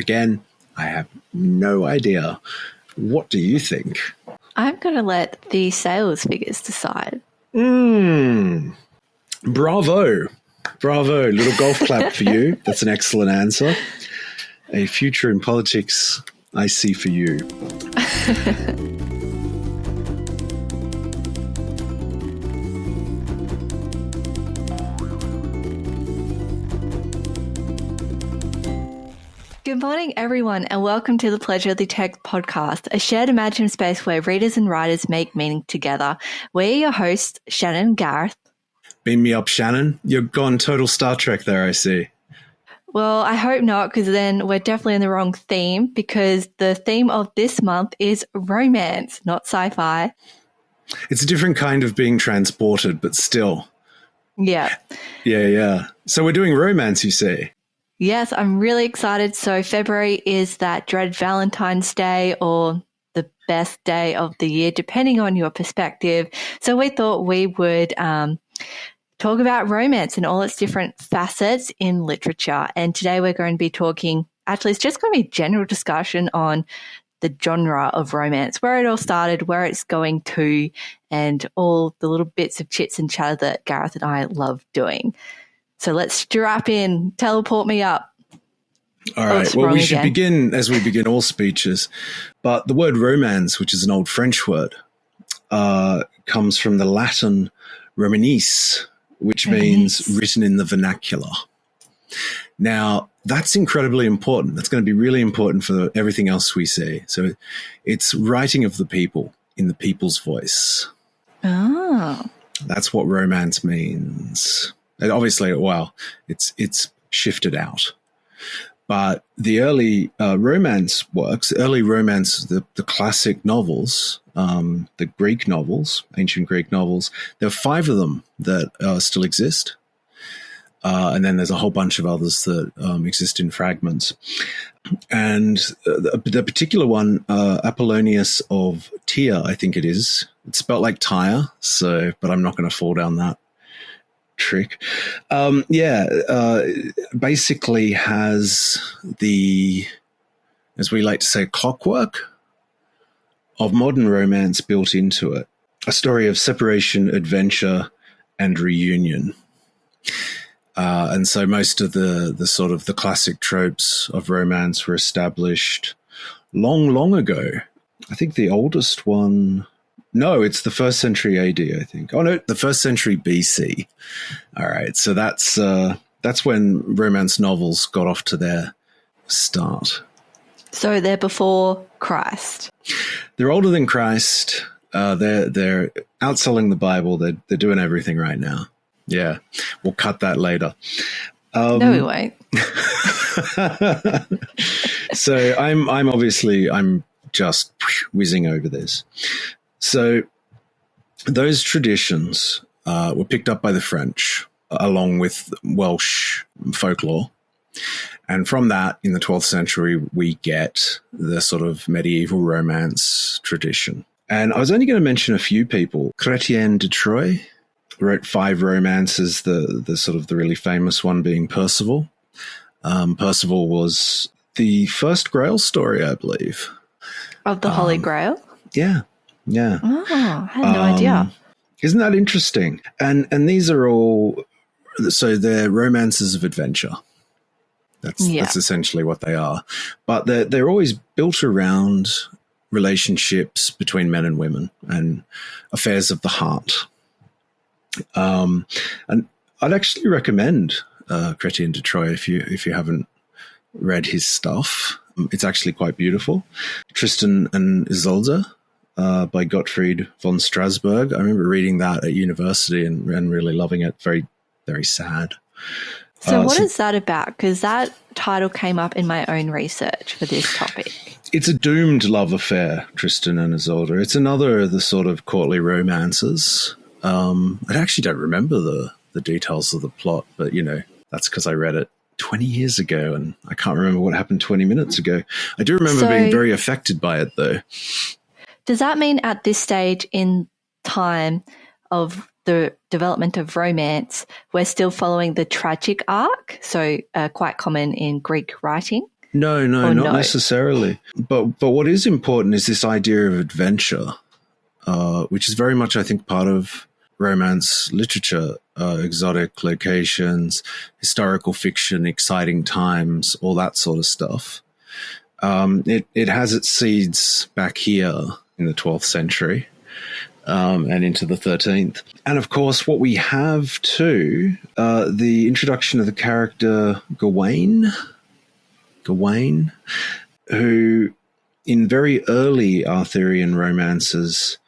Again, I have no idea. What do you think? I'm going to let the sales figures decide. Bravo. Bravo. Little golf clap for you. That's an excellent answer. A future in politics I see for you. Good morning, everyone, and welcome to the Pleasure of the Text podcast, a shared imagined space where readers and writers make meaning together. We're your hosts, Shannon and Gareth. Beam me up, Shannon. You're gone total Star Trek there, I see. Well, I hope not, because then we're definitely in the wrong theme, because the theme of this month is romance, not sci-fi. It's a different kind of being transported, but still. Yeah. Yeah. So we're doing romance, you say? Yes, I'm really excited. So February is that dread Valentine's Day, or the best day of the year, depending on your perspective. So we thought we would talk about romance and all its different facets in literature. And today we're going to be talking, actually it's just going to be a general discussion on the genre of romance, where it all started, where it's going to, and all the little bits of chits and chatter that Gareth and I love doing. So let's strap in, teleport me up. All right. Well, we should begin as we begin all speeches. But the word romance, which is an old French word, comes from the Latin romanis, which means written in the vernacular. Now, that's incredibly important. That's going to be really important for everything else we say. So it's writing of the people in the people's voice. Oh. That's what romance means. And obviously, well, it's shifted out. But the early romance works, the classic novels, the Greek novels, ancient Greek novels, there are 5 of them that still exist. And then there's a whole bunch of others that exist in fragments. And the particular one, Apollonius of Tyre, I think it is. It's spelled like Tyre, but I'm not going to fall down that trick. Basically has the, as we like to say, clockwork of modern romance built into it. A story of separation, adventure, and reunion. And so most of the sort of the classic tropes of romance were established long, long ago. I think the oldest one, no, it's the 1st century AD, I think. Oh, no, the 1st century BC. All right, so that's when romance novels got off to their start. So they're before Christ. They're older than Christ. They're outselling the Bible. They're doing everything right now. Yeah, we'll cut that later. No, we won't. So I'm just whizzing over this. So those traditions were picked up by the French along with Welsh folklore. And from that, in the 12th century, we get the sort of medieval romance tradition. And I was only going to mention a few people. Chrétien de Troyes wrote 5 romances, the sort of the really famous one being Percival. Percival was the first Grail story, I believe. Of the Holy Grail? Yeah. Oh, I had no idea. Isn't that interesting? And these are all, so they're romances of adventure. That's essentially what they are. But they're always built around relationships between men and women and affairs of the heart. And I'd actually recommend Chrétien de Troyes if you haven't read his stuff. It's actually quite beautiful. Tristan and Isolde by Gottfried von Strasbourg. I remember reading that at university and really loving it. Very, very sad. So what is that about? Because that title came up in my own research for this topic. It's a doomed love affair, Tristan and Isolde. It's another of the sort of courtly romances. I actually don't remember the details of the plot, but, that's because I read it 20 years ago and I can't remember what happened 20 minutes ago. I do remember being very affected by it, though. Does that mean at this stage in time of the development of romance, we're still following the tragic arc, so quite common in Greek writing? No, or not no? necessarily. But what is important is this idea of adventure, which is very much, I think, part of romance literature. Exotic locations, historical fiction, exciting times, all that sort of stuff. It has its seeds back here in the 12th century and into the 13th. And of course, what we have too, the introduction of the character Gawain, who in very early Arthurian romances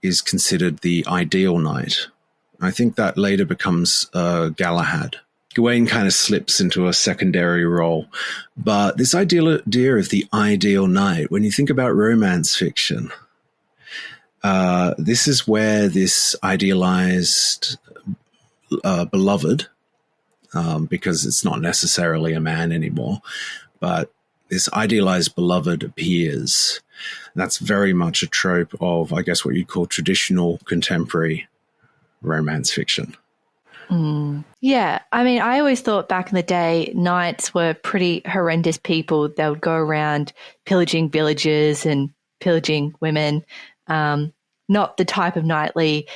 is considered the ideal knight. I think that later becomes Galahad. Gawain kind of slips into a secondary role. But this idea of the ideal knight, when you think about romance fiction, this is where this idealized beloved, because it's not necessarily a man anymore, but this idealized beloved appears. And that's very much a trope of, I guess, what you'd call traditional contemporary romance fiction. Yeah. I mean, I always thought back in the day, knights were pretty horrendous people. They would go around pillaging villages and pillaging women. Not the type of knightly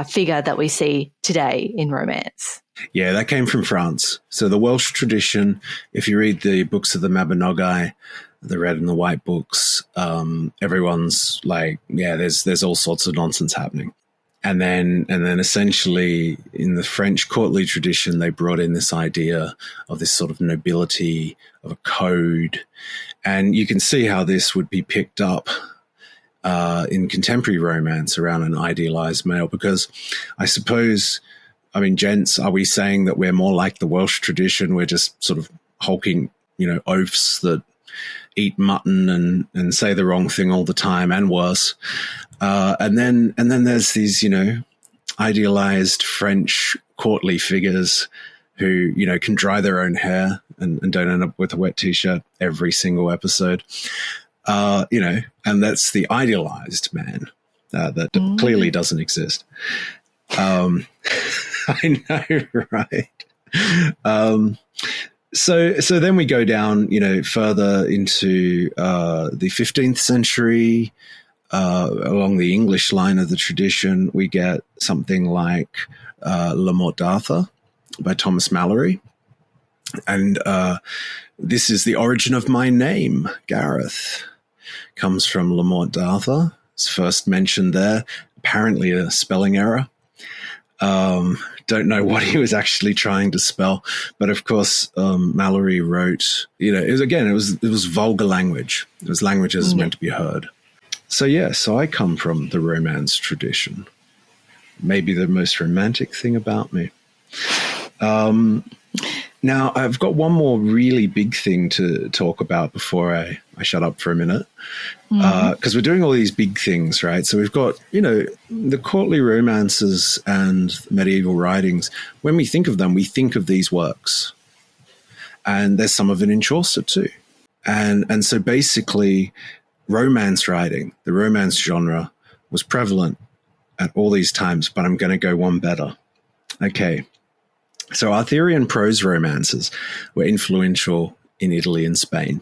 figure that we see today in romance. Yeah, that came from France. So the Welsh tradition, if you read the books of the Mabinogi, the red and the white books, everyone's like, yeah, there's all sorts of nonsense happening. And then essentially in the French courtly tradition, they brought in this idea of this sort of nobility, of a code. And you can see how this would be picked up in contemporary romance around an idealized male, because I suppose, I mean, gents, are we saying that we're more like the Welsh tradition? We're just sort of hulking, oafs that eat mutton and say the wrong thing all the time and worse. And then there's these, idealized French courtly figures who, can dry their own hair and don't end up with a wet t-shirt every single episode. And that's the idealized man that clearly doesn't exist. I know, right? So then we go down, further into the 15th century. Along the English line of the tradition, we get something like La Morte d'Arthur by Thomas Malory. And this is the origin of my name, Gareth. Comes from La Morte d'Arthur. It's first mentioned there. Apparently a spelling error. Don't know what he was actually trying to spell, but of course, Malory wrote, it was vulgar language. It was language as meant to be heard. So I come from the romance tradition. Maybe the most romantic thing about me. Now, I've got one more really big thing to talk about before I shut up for a minute, because we're doing all these big things, right? So we've got, the courtly romances and medieval writings. When we think of them, we think of these works. And there's some of it in Chaucer too. And so basically, romance writing, the romance genre, was prevalent at all these times, but I'm going to go one better. Okay. So Arthurian prose romances were influential in Italy and Spain.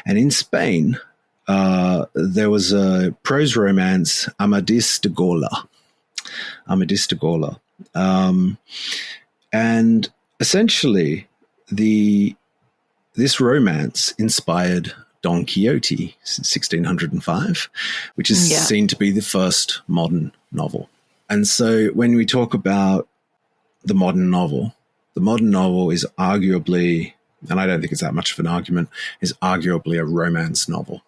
And in Spain, there was a prose romance, Amadis de Gaula. And essentially, this romance inspired Don Quixote, 1605, which is seen to be the first modern novel. And so when we talk about the modern novel is arguably, and I don't think it's that much of an argument, is arguably a romance novel.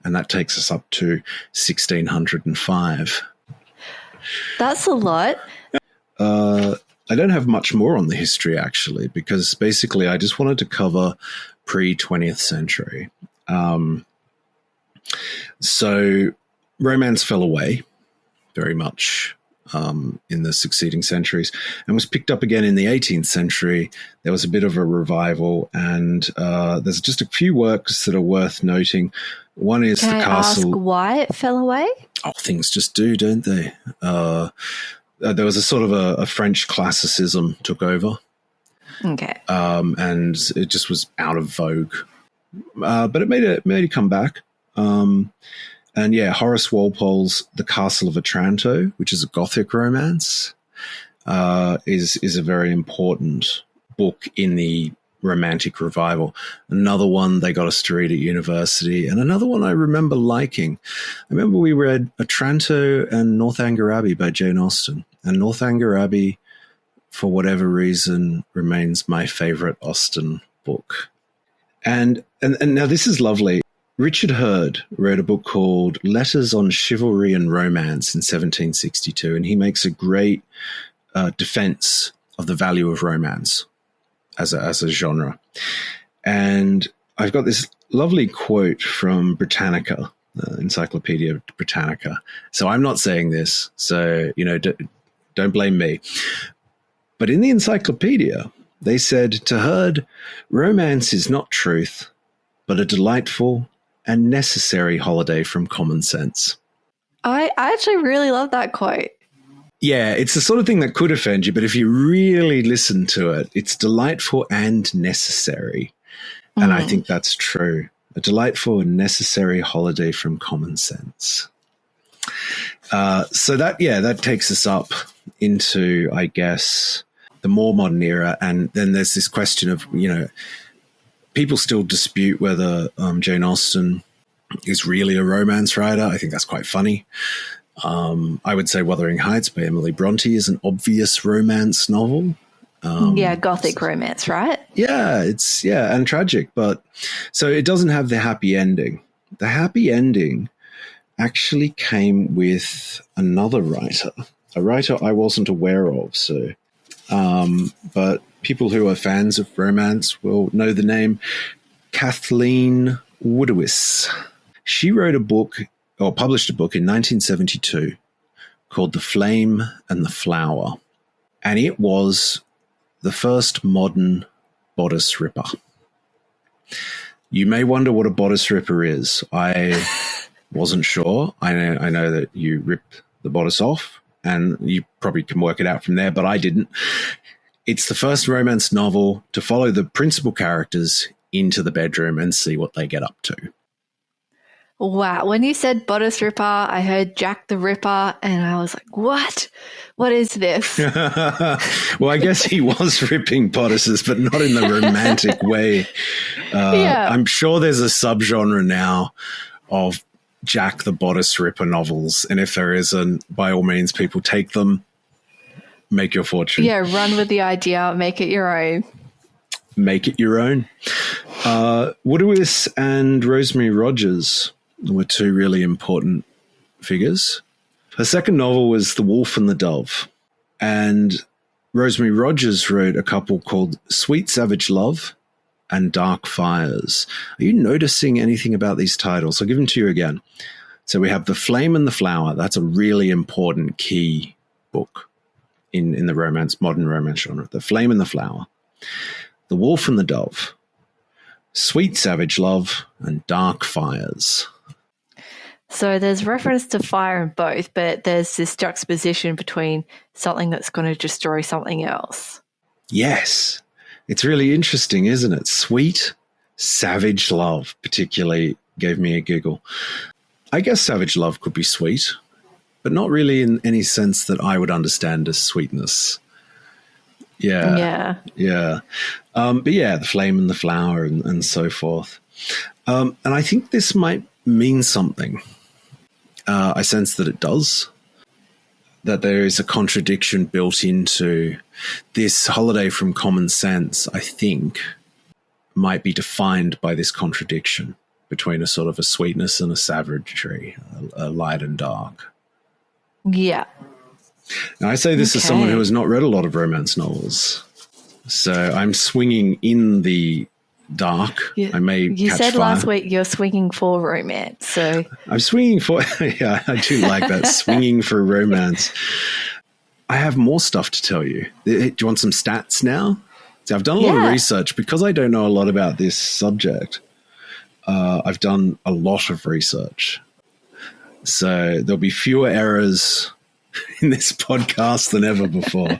And that takes us up to 1605. That's a lot. I don't have much more on the history, actually, because basically I just wanted to cover pre-20th century. So romance fell away very much in the succeeding centuries and was picked up again in the 18th century. There was a bit of a revival, and there's just a few works that are worth noting. One is Can The I Castle. ask why it fell away? Oh, things just do, don't they? There was a sort of a French classicism took over. Okay. And it just was out of vogue. But it made a comeback. And yeah, Horace Walpole's The Castle of Otranto, which is a Gothic romance, is a very important book in the Romantic Revival. Another one they got us to read at university, and another one I remember liking. I remember we read Otranto and Northanger Abbey by Jane Austen, and Northanger Abbey, for whatever reason, remains my favorite Austen book. And now this is lovely. Richard Hurd wrote a book called Letters on Chivalry and Romance in 1762, and he makes a great defense of the value of romance as a genre. And I've got this lovely quote from Britannica, Encyclopedia Britannica. So I'm not saying this, so, don't blame me. But in the encyclopedia, they said to Hurd, romance is not truth, but a delightful and necessary holiday from common sense. I actually really love that quote. Yeah, it's the sort of thing that could offend you, but if you really listen to it, it's delightful and necessary. And I think that's true. A delightful and necessary holiday from common sense. So that takes us up into, I guess, the more modern era. And then there's this question of, people still dispute whether Jane Austen is really a romance writer. I think that's quite funny. I would say Wuthering Heights by Emily Bronte is an obvious romance novel. Gothic romance, right? Yeah, and tragic. But so it doesn't have the happy ending. The happy ending actually came with another writer, a writer I wasn't aware of. So, but people who are fans of romance will know the name Kathleen Woodiwiss. She wrote a book, or published a book in 1972 called The Flame and the Flower. And it was the first modern bodice ripper. You may wonder what a bodice ripper is. I wasn't sure. I know that you rip the bodice off, and you probably can work it out from there, but I didn't. It's the first romance novel to follow the principal characters into the bedroom and see what they get up to. Wow. When you said bodice ripper, I heard Jack the Ripper, and I was like, what? What is this? Well, I guess he was ripping bodices, but not in the romantic way. I'm sure there's a subgenre now of Jack the Bodice Ripper novels, and if there isn't, by all means, people take them, make your fortune. Yeah, run with the idea, make it your own. Make it your own. Woodiwiss and Rosemary Rogers were two really important figures. Her second novel was The Wolf and the Dove, and Rosemary Rogers wrote a couple called Sweet Savage Love and Dark Fires. Are you noticing anything about these titles? I'll give them to you again. So we have The Flame and the Flower. That's a really important key book in the modern romance genre. The Flame and the Flower. The Wolf and the Dove. Sweet Savage Love and Dark Fires. So there's reference to fire in both, but there's this juxtaposition between something that's going to destroy something else. Yes. It's really interesting, isn't it? Sweet, savage love particularly gave me a giggle. I guess savage love could be sweet, but not really in any sense that I would understand as sweetness. Yeah. But yeah, The Flame and the Flower and so forth. And I think this might mean something. I sense that it does. That there is a contradiction built into this holiday from common sense, I think, might be defined by this contradiction between a sort of a sweetness and a savagery, a light and dark. Yeah. Now, I say this as someone who has not read a lot of romance novels. So I'm swinging in the dark. I may You catch said fire. last week you're swinging for romance. So I'm swinging for, yeah, I do like that, swinging for romance. I have more stuff to tell you. Do you want some stats now? So I've done a lot of research because I don't know a lot about this subject. I've done a lot of research. So there'll be fewer errors in this podcast than ever before.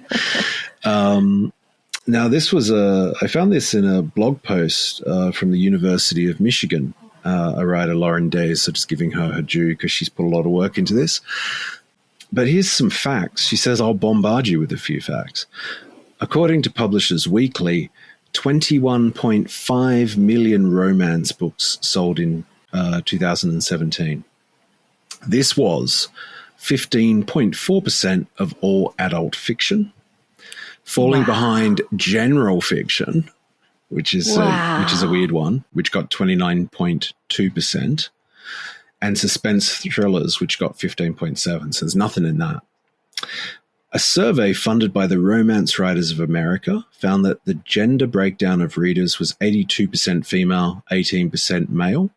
Now, I found this in a blog post from the University of Michigan. A writer, Lauren Day, so just giving her due because she's put a lot of work into this. But here's some facts. She says, I'll bombard you with a few facts. According to Publishers Weekly, 21.5 million romance books sold in 2017. This was 15.4% of all adult fiction, falling behind general fiction, which is a weird one, which got 29.2%, and suspense thrillers, which got 15.7%. So there's nothing in that. A survey funded by the Romance Writers of America found that the gender breakdown of readers was 82% female, 18% male,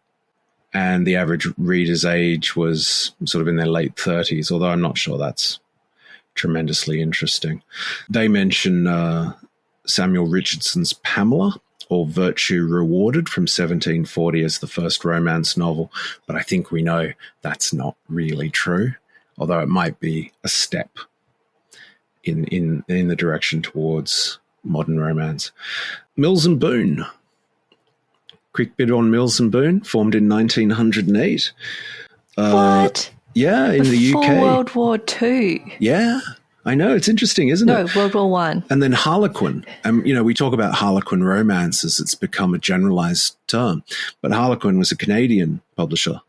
and the average reader's age was sort of in their late 30s, although I'm not sure that's tremendously interesting. They mention Samuel Richardson's Pamela, or Virtue Rewarded, from 1740 as the first romance novel, but I think we know that's not really true, although it might be a step in the direction towards modern romance. Mills and Boon. Quick bit on Mills and Boon, formed in 1908. What? Yeah, in the UK. Before World War II. Yeah, I know. It's interesting, isn't it? No, World War One. And then Harlequin. We talk about Harlequin romance as it's become a generalized term. But Harlequin was a Canadian publisher,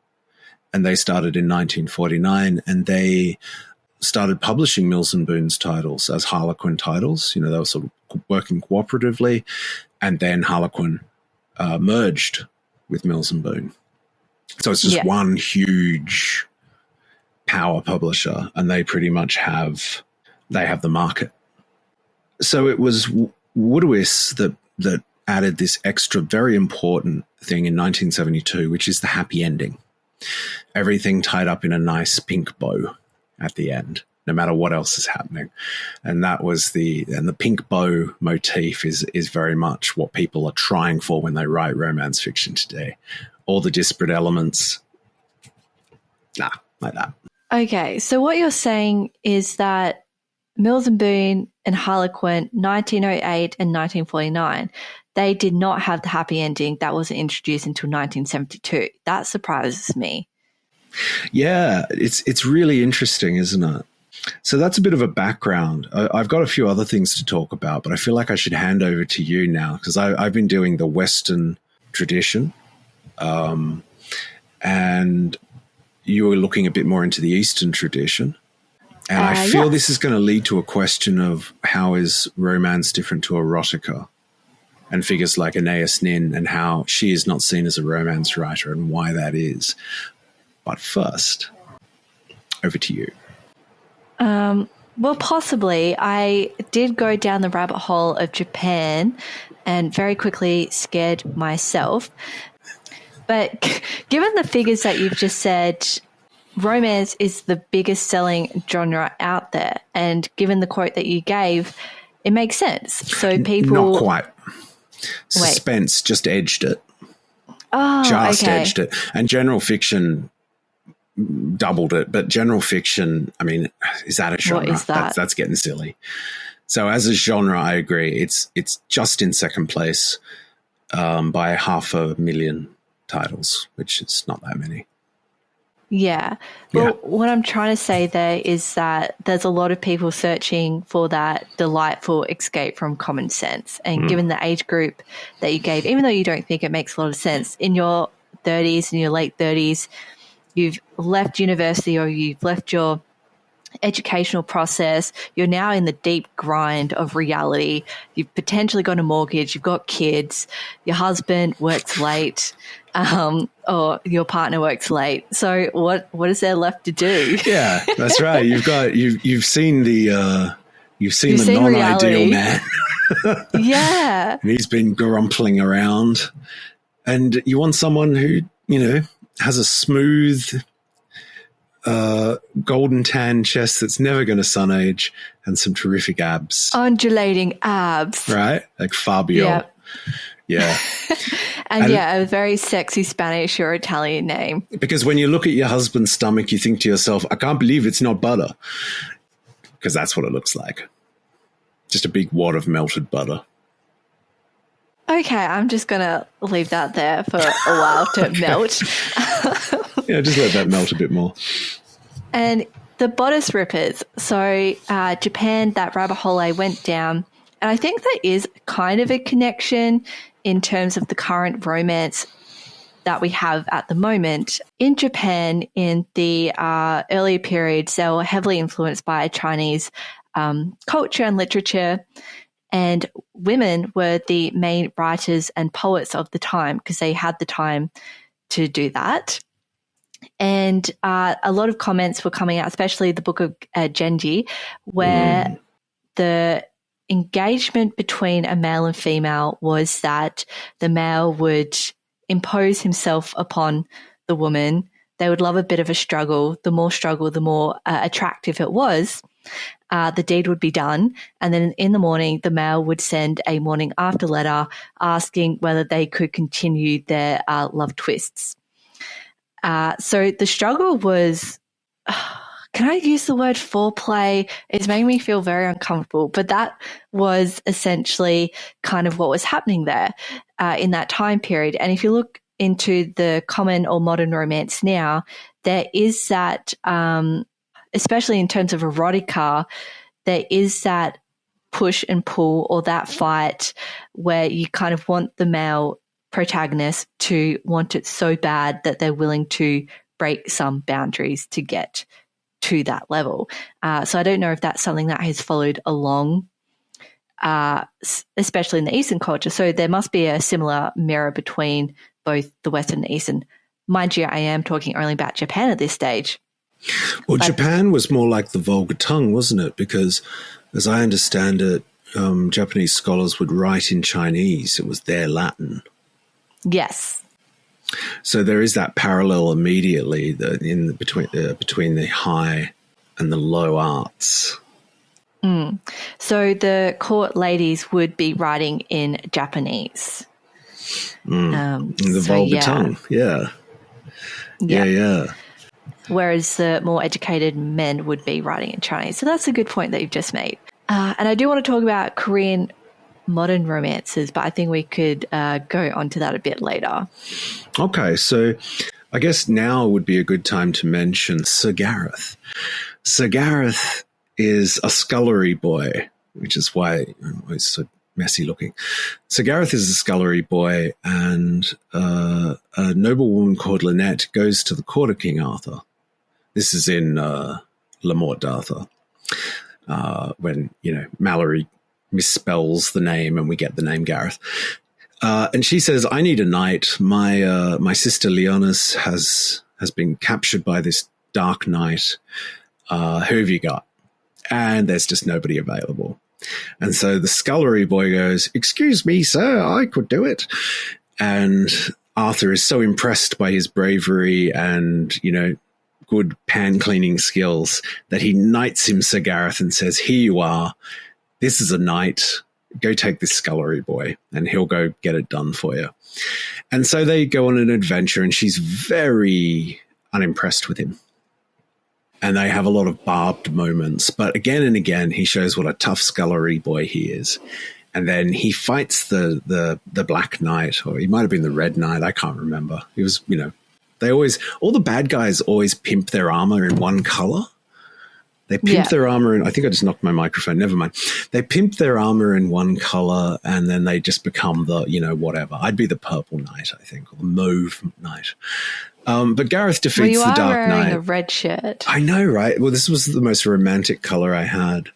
and they started in 1949, and they started publishing Mills and Boon's titles as Harlequin titles. They were sort of working cooperatively, and then Harlequin merged with Mills and Boon. So it's just one huge power publisher, and they pretty much have the market. So it was Woodiwiss that added this extra very important thing in 1972, which is the happy ending. Everything tied up in a nice pink bow at the end, no matter what else is happening. And that was the pink bow motif is very much what people are trying for when they write romance fiction today. All the disparate elements, like that. Okay, so what you're saying is that Mills and Boon and Harlequin, 1908 and 1949, they did not have the happy ending. That wasn't introduced until 1972. That surprises me. Yeah, it's really interesting, isn't it? So that's a bit of a background. I've got a few other things to talk about, but I feel like I should hand over to you now because I've been doing the Western tradition, and you were looking a bit more into the Eastern tradition. And I feel this is going to lead to a question of how is romance different to erotica, and figures like Anais Nin and how she is not seen as a romance writer and why that is. But first, over to you. Well, possibly. I did go down the rabbit hole of Japan and very quickly scared myself. But given the figures that you've just said, romance is the biggest selling genre out there. And given the quote that you gave, it makes sense. So people... Not quite. Suspense just edged it. Oh, just okay. edged it. And general fiction doubled it. But general fiction, I mean, is that a genre? What is that? That's getting silly. So as a genre, I agree. It's just in second place by 500,000 titles, which is not that many. Yeah. Well, what I'm trying to say there is that there's a lot of people searching for that delightful escape from common sense. And given the age group that you gave, even though you don't think it makes a lot of sense, in your 30s, in your late 30s, you've left university or you've left your educational process, you're now in the deep grind of reality. You've potentially got a mortgage, you've got kids, your husband works late, or your partner works late. So what is there left to do? Yeah, that's right. You've seen the non-ideal reality. man. Yeah. And he's been grumpling around, and you want someone who has a smooth golden tan chest that's never going to sun age and some terrific abs. Undulating abs. Right? Like Fabio. Yep. Yeah. and a very sexy Spanish or Italian name. Because when you look at your husband's stomach, you think to yourself, I can't believe it's not butter. Because that's what it looks like. Just a big wad of melted butter. Okay, I'm just going to leave that there for a while to melt. Yeah, just let that melt a bit more. And the bodice rippers. So Japan, that rabbit hole I went down, and I think there is kind of a connection in terms of the current romance that we have at the moment. In Japan, in the earlier periods, they were heavily influenced by Chinese culture and literature. And women were the main writers and poets of the time because they had the time to do that. And a lot of comments were coming out, especially the book of Genji, where the engagement between a male and female was that the male would impose himself upon the woman. They would love a bit of a struggle. The more attractive it was. The deed would be done. And then in the morning, the male would send a morning after letter asking whether they could continue their love twists. So the struggle was, can I use the word foreplay? It's making me feel very uncomfortable, but that was essentially kind of what was happening there in that time period. And if you look into the common or modern romance now, there is that, especially in terms of erotica, there is that push and pull or that fight where you kind of want the male protagonist to want it so bad that they're willing to break some boundaries to get to that level. So I don't know if that's something that has followed along, especially in the Eastern culture. So there must be a similar mirror between both the Western and the Eastern. Mind you, I am talking only about Japan at this stage. Well, Japan was more like the vulgar tongue, wasn't it? Because as I understand it, Japanese scholars would write in Chinese. It was their Latin. Yes. So there is that parallel immediately between the high and the low arts. So the court ladies would be writing in Japanese. The vulgar tongue, yeah. Whereas the more educated men would be writing in Chinese. So that's a good point that you've just made. And I do want to talk about Korean modern romances, but I think we could go on to that a bit later. Okay, so I guess now would be a good time to mention Sir Gareth. Sir Gareth is a scullery boy, which is why he's so messy looking. Sir Gareth is a scullery boy, and a noblewoman called Lynette goes to the court of King Arthur. This is in La Morte d'Arthur, when, Mallory misspells the name and we get the name Gareth. And she says, I need a knight. My sister Leonis has been captured by this dark knight. Who have you got? And there's just nobody available. And so the scullery boy goes, excuse me, sir, I could do it. And Arthur is so impressed by his bravery and, good pan cleaning skills that he knights him Sir Gareth and says, here you are. This is a knight. Go take this scullery boy and he'll go get it done for you. And so they go on an adventure and she's very unimpressed with him. And they have a lot of barbed moments. But again and again, he shows what a tough scullery boy he is. And then he fights the Black Knight, or he might have been the Red Knight. I can't remember. He was, all the bad guys always pimp their armor in one color. They pimp their armor in, I think I just knocked my microphone. Never mind. They pimp their armor in one color and then they just become the, whatever. I'd be the Purple Knight, I think, or the Mauve Knight. But Gareth defeats the Dark Knight. You are wearing a red shirt. I know, right? Well, this was the most romantic color I had.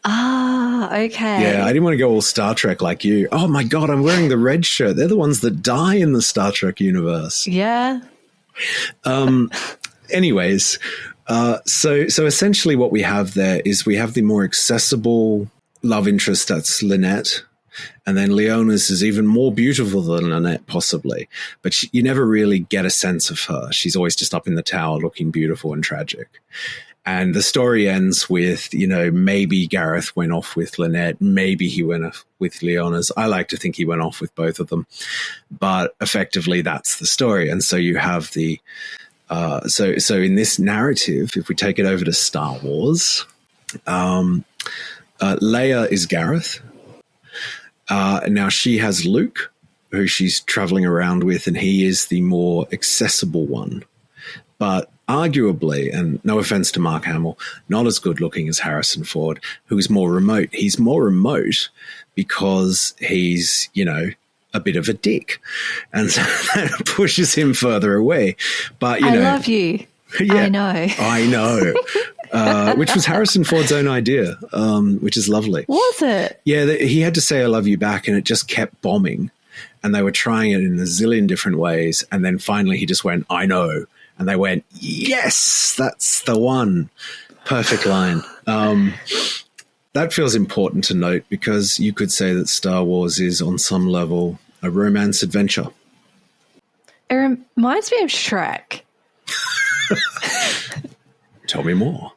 Ah, okay. Yeah, I didn't want to go all Star Trek like you. Oh my God, I'm wearing the red shirt. They're the ones that die in the Star Trek universe. Yeah. Anyways, so essentially what we have there is we have the more accessible love interest, that's Lynette. And then Leonis is even more beautiful than Lynette, possibly. But you never really get a sense of her. She's always just up in the tower looking beautiful and tragic. And the story ends with, maybe Gareth went off with Lynette. Maybe he went off with Leonis. I like to think he went off with both of them. But effectively, that's the story. And so you have the... So in this narrative, if we take it over to Star Wars, Leia is Gareth. Now she has Luke, who she's traveling around with, and he is the more accessible one. But arguably, and no offense to Mark Hamill, not as good looking as Harrison Ford, who is more remote. He's more remote because he's, a bit of a dick. And so that pushes him further away. But, I love you. Yeah, I know. Which was Harrison Ford's own idea, which is lovely. Was it? Yeah, he had to say I love you back, and it just kept bombing. And they were trying it in a zillion different ways. And then finally he just went, I know. And they went, yes, that's the one. Perfect line. That feels important to note because you could say that Star Wars is on some level a romance adventure. It reminds me of Shrek. Tell me more.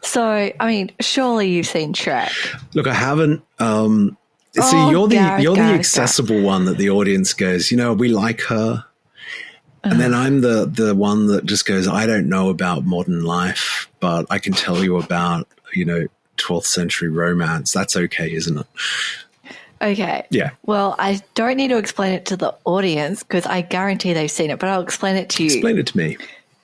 So, surely you've seen Shrek. Look, I haven't. You're the accessible one that the audience goes, we like her. And then I'm the one that just goes, I don't know about modern life, but I can tell you about, 12th century romance. That's okay, isn't it? Okay. Yeah. Well, I don't need to explain it to the audience because I guarantee they've seen it, but I'll explain it to you. Explain it to me.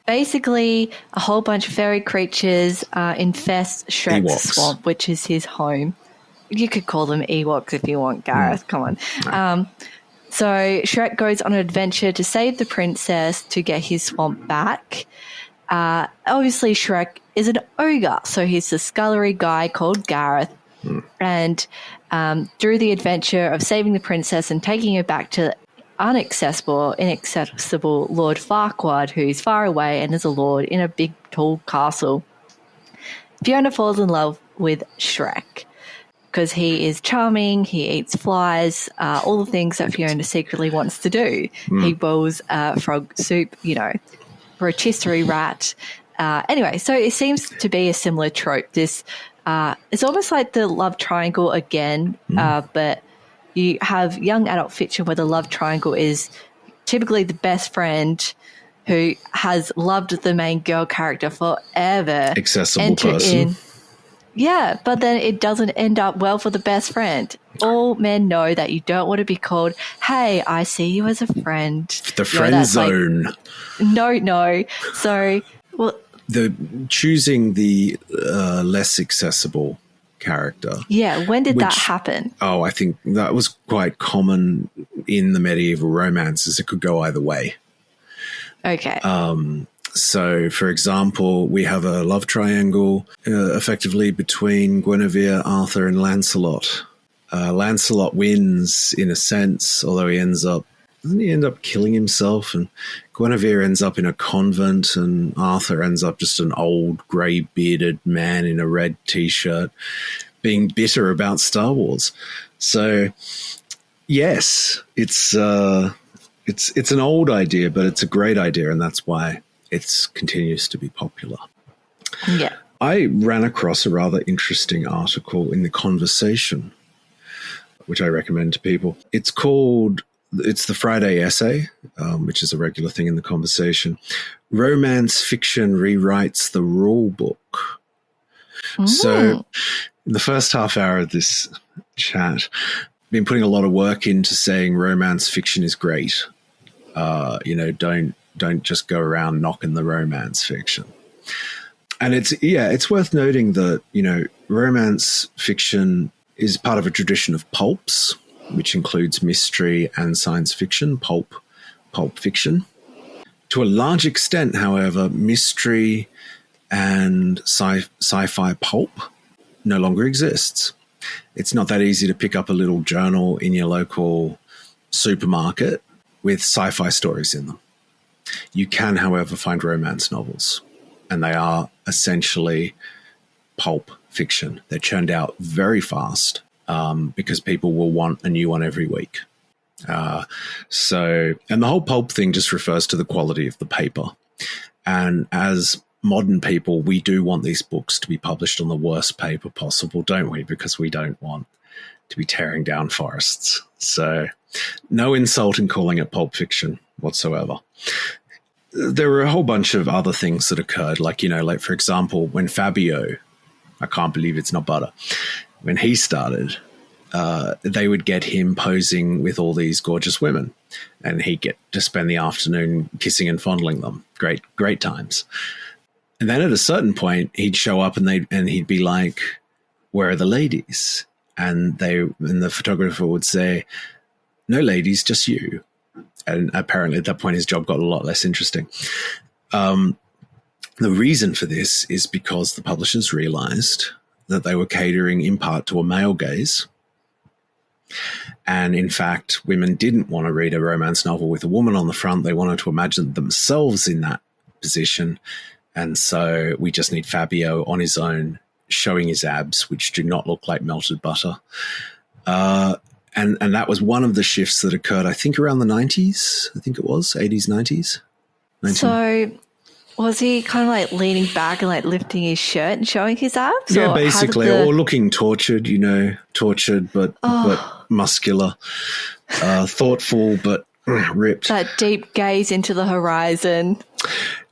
Basically, a whole bunch of fairy creatures infest Shrek's Ewoks. swamp, which is his home. You could call them Ewoks if you want, Gareth. Come on. No. So Shrek goes on an adventure to save the princess to get his swamp back. Obviously, Shrek is an ogre, so he's a scullery guy called Gareth. And through the adventure of saving the princess and taking her back to inaccessible Lord Farquaad, who's far away and is a lord in a big, tall castle, Fiona falls in love with Shrek because he is charming, he eats flies, all the things that Fiona secretly wants to do. He boils frog soup, rotisserie rat. Anyway, so it seems to be a similar trope. This it's almost like the love triangle again, but you have young adult fiction where the love triangle is typically the best friend who has loved the main girl character forever. Accessible person. Yeah, but then it doesn't end up well for the best friend. All men know that you don't want to be called, hey, I see you as a friend. The friend zone. No. So, well... choosing the less accessible character. Yeah, when did that happen? Oh, I think that was quite common in the medieval romances. It could go either way. Okay. So, for example, we have a love triangle effectively between Guinevere, Arthur, and Lancelot. Lancelot wins in a sense, although doesn't he end up killing himself? And Guinevere ends up in a convent, and Arthur ends up just an old, grey-bearded man in a red T-shirt being bitter about Star Wars. So, yes, it's an old idea, but it's a great idea, and that's why it continues to be popular. Yeah. I ran across a rather interesting article in The Conversation, which I recommend to people. It's the Friday Essay, which is a regular thing in The Conversation. Romance Fiction Rewrites the Rule Book. So in the first half hour of this chat, I've been putting a lot of work into saying romance fiction is great. Don't just go around knocking the romance fiction. And it's worth noting that, romance fiction is part of a tradition of pulps, which includes mystery and science fiction, pulp fiction. To a large extent, however, mystery and sci-fi pulp no longer exists. It's not that easy to pick up a little journal in your local supermarket with sci-fi stories in them. You can, however, find romance novels, and they are essentially pulp fiction. They're churned out very fast because people will want a new one every week. And the whole pulp thing just refers to the quality of the paper. And as modern people, we do want these books to be published on the worst paper possible, don't we? Because we don't want to be tearing down forests. So no insult in calling it pulp fiction whatsoever. There were a whole bunch of other things that occurred, like for example, when Fabio, I can't believe it's not butter, when he started, they would get him posing with all these gorgeous women, and he'd get to spend the afternoon kissing and fondling them. Great times. And then at a certain point, he'd show up and he'd be like, "Where are the ladies?" And the photographer would say, "No ladies, just you." And apparently at that point, his job got a lot less interesting. The reason for this is because the publishers realized that they were catering in part to a male gaze. And in fact, women didn't want to read a romance novel with a woman on the front. They wanted to imagine themselves in that position. And so we just need Fabio on his own, showing his abs, which do not look like melted butter. And that was one of the shifts that occurred, I think, around the 90s. I think it was 80s, 90s. So was he kind of like leaning back and like lifting his shirt and showing his abs? Yeah, basically, or looking tortured, but muscular, thoughtful, but ripped. That deep gaze into the horizon.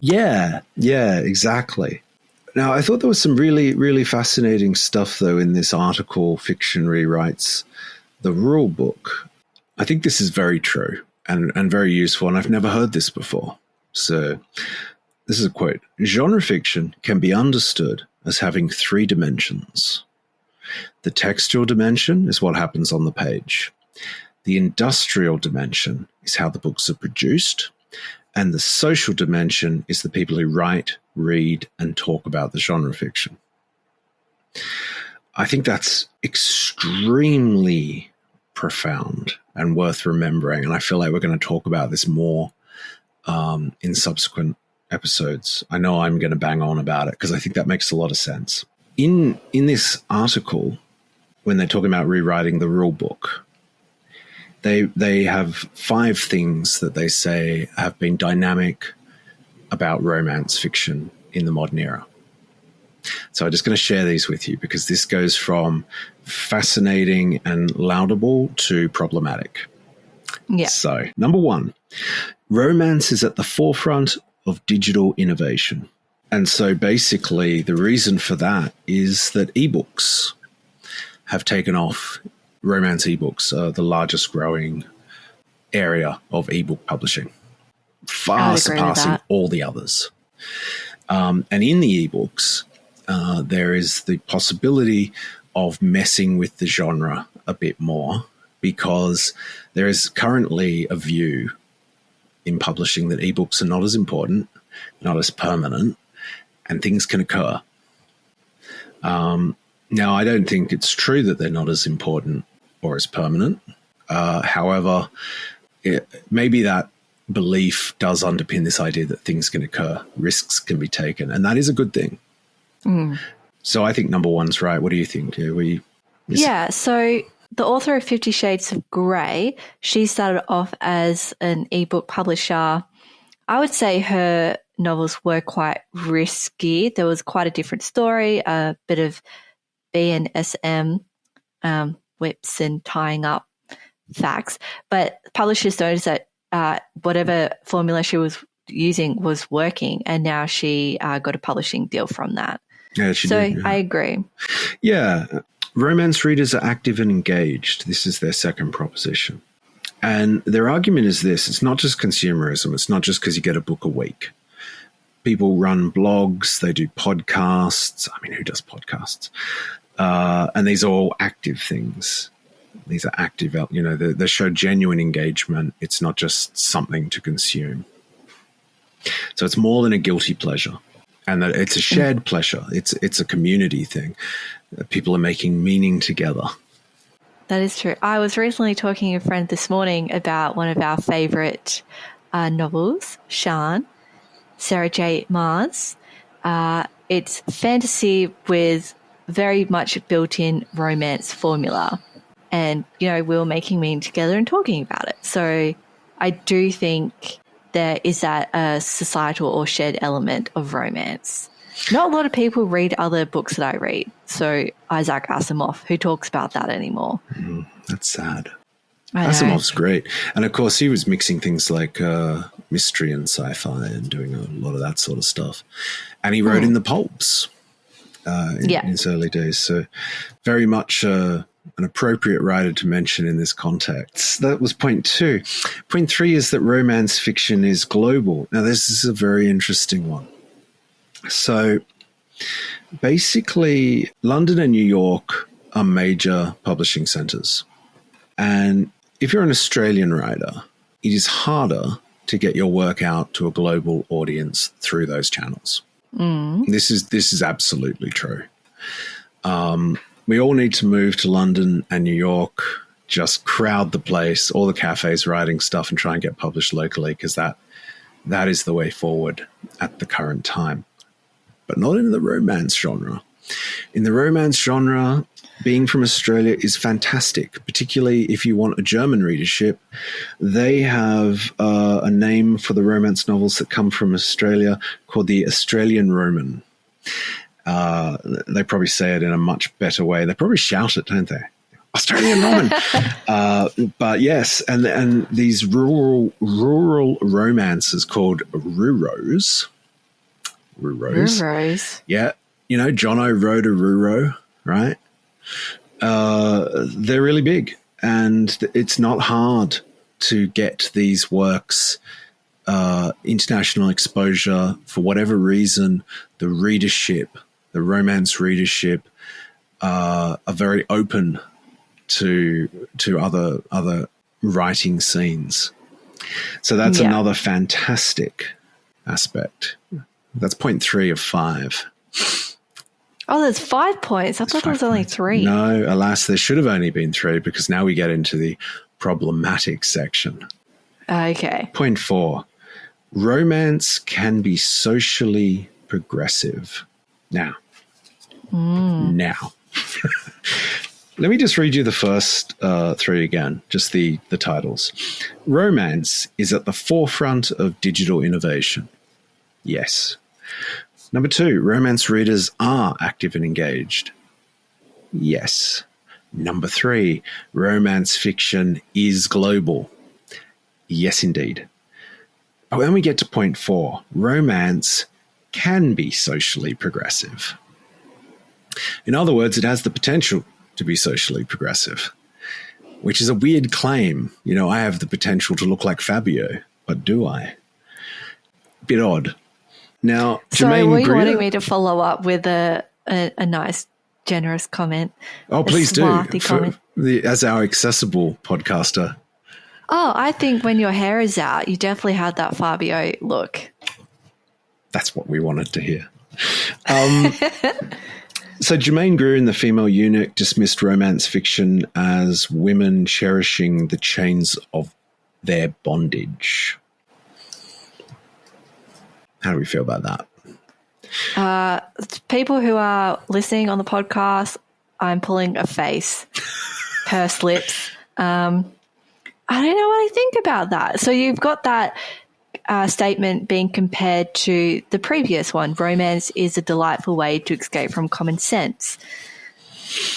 Yeah, exactly. Now, I thought there was some really, really fascinating stuff, though, in this article, Fiction Rewrites the Rule Book. I think this is very true and very useful, and I've never heard this before. So this is a quote. Genre fiction can be understood as having three dimensions. The textual dimension is what happens on the page. The industrial dimension is how the books are produced. And the social dimension is the people who write, read, and talk about the genre fiction. I think that's extremely profound and worth remembering. And I feel like we're going to talk about this more in subsequent episodes. I know I'm going to bang on about it because I think that makes a lot of sense. In this article, when they're talking about rewriting the rule book, they have 5 things that they say have been dynamic about romance fiction in the modern era. So I'm just going to share these with you because this goes from fascinating and laudable to problematic. Yeah. So, number 1, romance is at the forefront of digital innovation. And so basically the reason for that is that ebooks have taken off. Romance ebooks are the largest growing area of ebook publishing, far surpassing all the others. And in the ebooks, there is the possibility of messing with the genre a bit more because there is currently a view in publishing that ebooks are not as important, not as permanent, and things can occur. Now, I don't think it's true that they're not as important or as permanent. However, maybe that belief does underpin this idea that things can occur, risks can be taken, and that is a good thing. Mm. So I think number 1's right. What do you think? So the author of 50 Shades of Grey, she started off as an ebook publisher. I would say her novels were quite risky. There was quite a different story, a bit of BNSM, whips and tying up facts. But publishers noticed that whatever formula she was using was working, and now she got a publishing deal from that. Yeah, she did, yeah. I agree. Yeah. Romance readers are active and engaged. This is their second proposition. And their argument is this. It's not just consumerism. It's not just because you get a book a week. People run blogs. They do podcasts. I mean, who does podcasts? And these are all active things. These are active, they show genuine engagement. It's not just something to consume. So it's more than a guilty pleasure. And that it's a shared pleasure. It's a community thing. People are making meaning together. That is true. I was recently talking to a friend this morning about one of our favourite novels, Shan, Sarah J. Maas. It's fantasy with very much built-in romance formula. And, we were making meaning together and talking about it. So I do think there is that societal or shared element of romance. Not a lot of people read other books that I read. So Isaac Asimov, who talks about that anymore. That's sad. Asimov's great. And, of course, he was mixing things like mystery and sci-fi and doing a lot of that sort of stuff. And he wrote in the pulps in his early days. So very much an appropriate writer to mention in this context. That was point 2. Point 3 is that romance fiction is global. Now, this is a very interesting one. So basically, London and New York are major publishing centers. And if you're an Australian writer, it is harder to get your work out to a global audience through those channels. This is absolutely true. We all need to move to London and New York, just crowd the place, all the cafes writing stuff, and try and get published locally, because that is the way forward at the current time. But not in the romance genre. In the romance genre, being from Australia is fantastic, particularly if you want a German readership. They have a name for the romance novels that come from Australia called the Australian Roman. They probably say it in a much better way. They probably shout it, don't they? Australian Roman. But yes, and these rural romances called ruros. Ruros. Yeah. Jono wrote a ruro, right? They're really big, and it's not hard to get these works international exposure. For whatever reason, the romance readership are very open to other writing scenes. So that's another fantastic aspect. That's point 3 of 5. Oh, there's 5 points. I thought there was only 3. No, alas, there should have only been 3, because now we get into the problematic section. Okay. Point 4. Romance can be socially progressive. Now. Let me just read you the first 3 again, just the titles. Romance is at the forefront of digital innovation. Yes. Number 2, romance readers are active and engaged. Yes. Number 3, romance fiction is global. Yes, indeed. But when we get to point 4, romance can be socially progressive. In other words, it has the potential to be socially progressive, which is a weird claim. I have the potential to look like Fabio, but do I? Bit odd. Now, sorry, Jermaine were you Greer, wanting me to follow up with a nice, generous comment? Oh, please do. Comment. As our accessible podcaster. Oh, I think when your hair is out, you definitely had that Fabio look. That's what we wanted to hear. So Jermaine Greer in The Female Eunuch dismissed romance fiction as women cherishing the chains of their bondage. How do we feel about that? People who are listening on the podcast, I'm pulling a face, pursed lips. I don't know what I think about that. So you've got that statement being compared to the previous one. Romance is a delightful way to escape from common sense.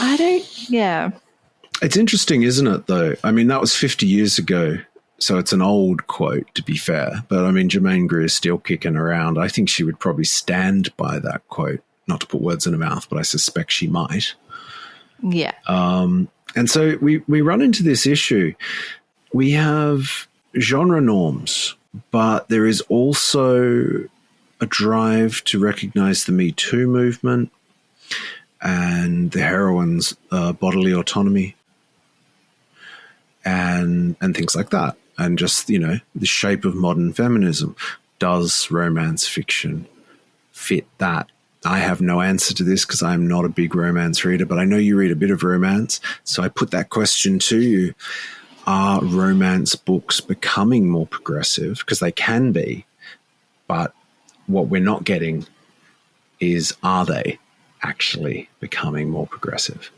It's interesting, isn't it, though? I mean, that was 50 years ago. So it's an old quote, to be fair. But, I mean, Jermaine Greer is still kicking around. I think she would probably stand by that quote. Not to put words in her mouth, but I suspect she might. Yeah. And so we run into this issue. We have genre norms, but there is also a drive to recognize the Me Too movement and the heroine's bodily autonomy and things like that. And just, the shape of modern feminism. Does romance fiction fit that? I have no answer to this because I'm not a big romance reader, but I know you read a bit of romance. So I put that question to you. Are romance books becoming more progressive? Because they can be. But what we're not getting is, are they actually becoming more progressive?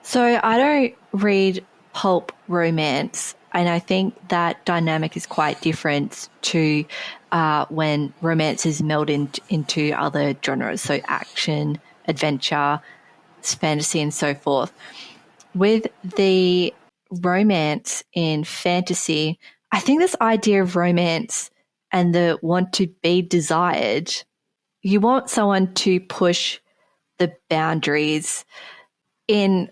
So I don't read pulp romance. And I think that dynamic is quite different to when romance is melded into other genres, so action, adventure, fantasy, and so forth. With the romance in fantasy, I think this idea of romance and the want to be desired, you want someone to push the boundaries in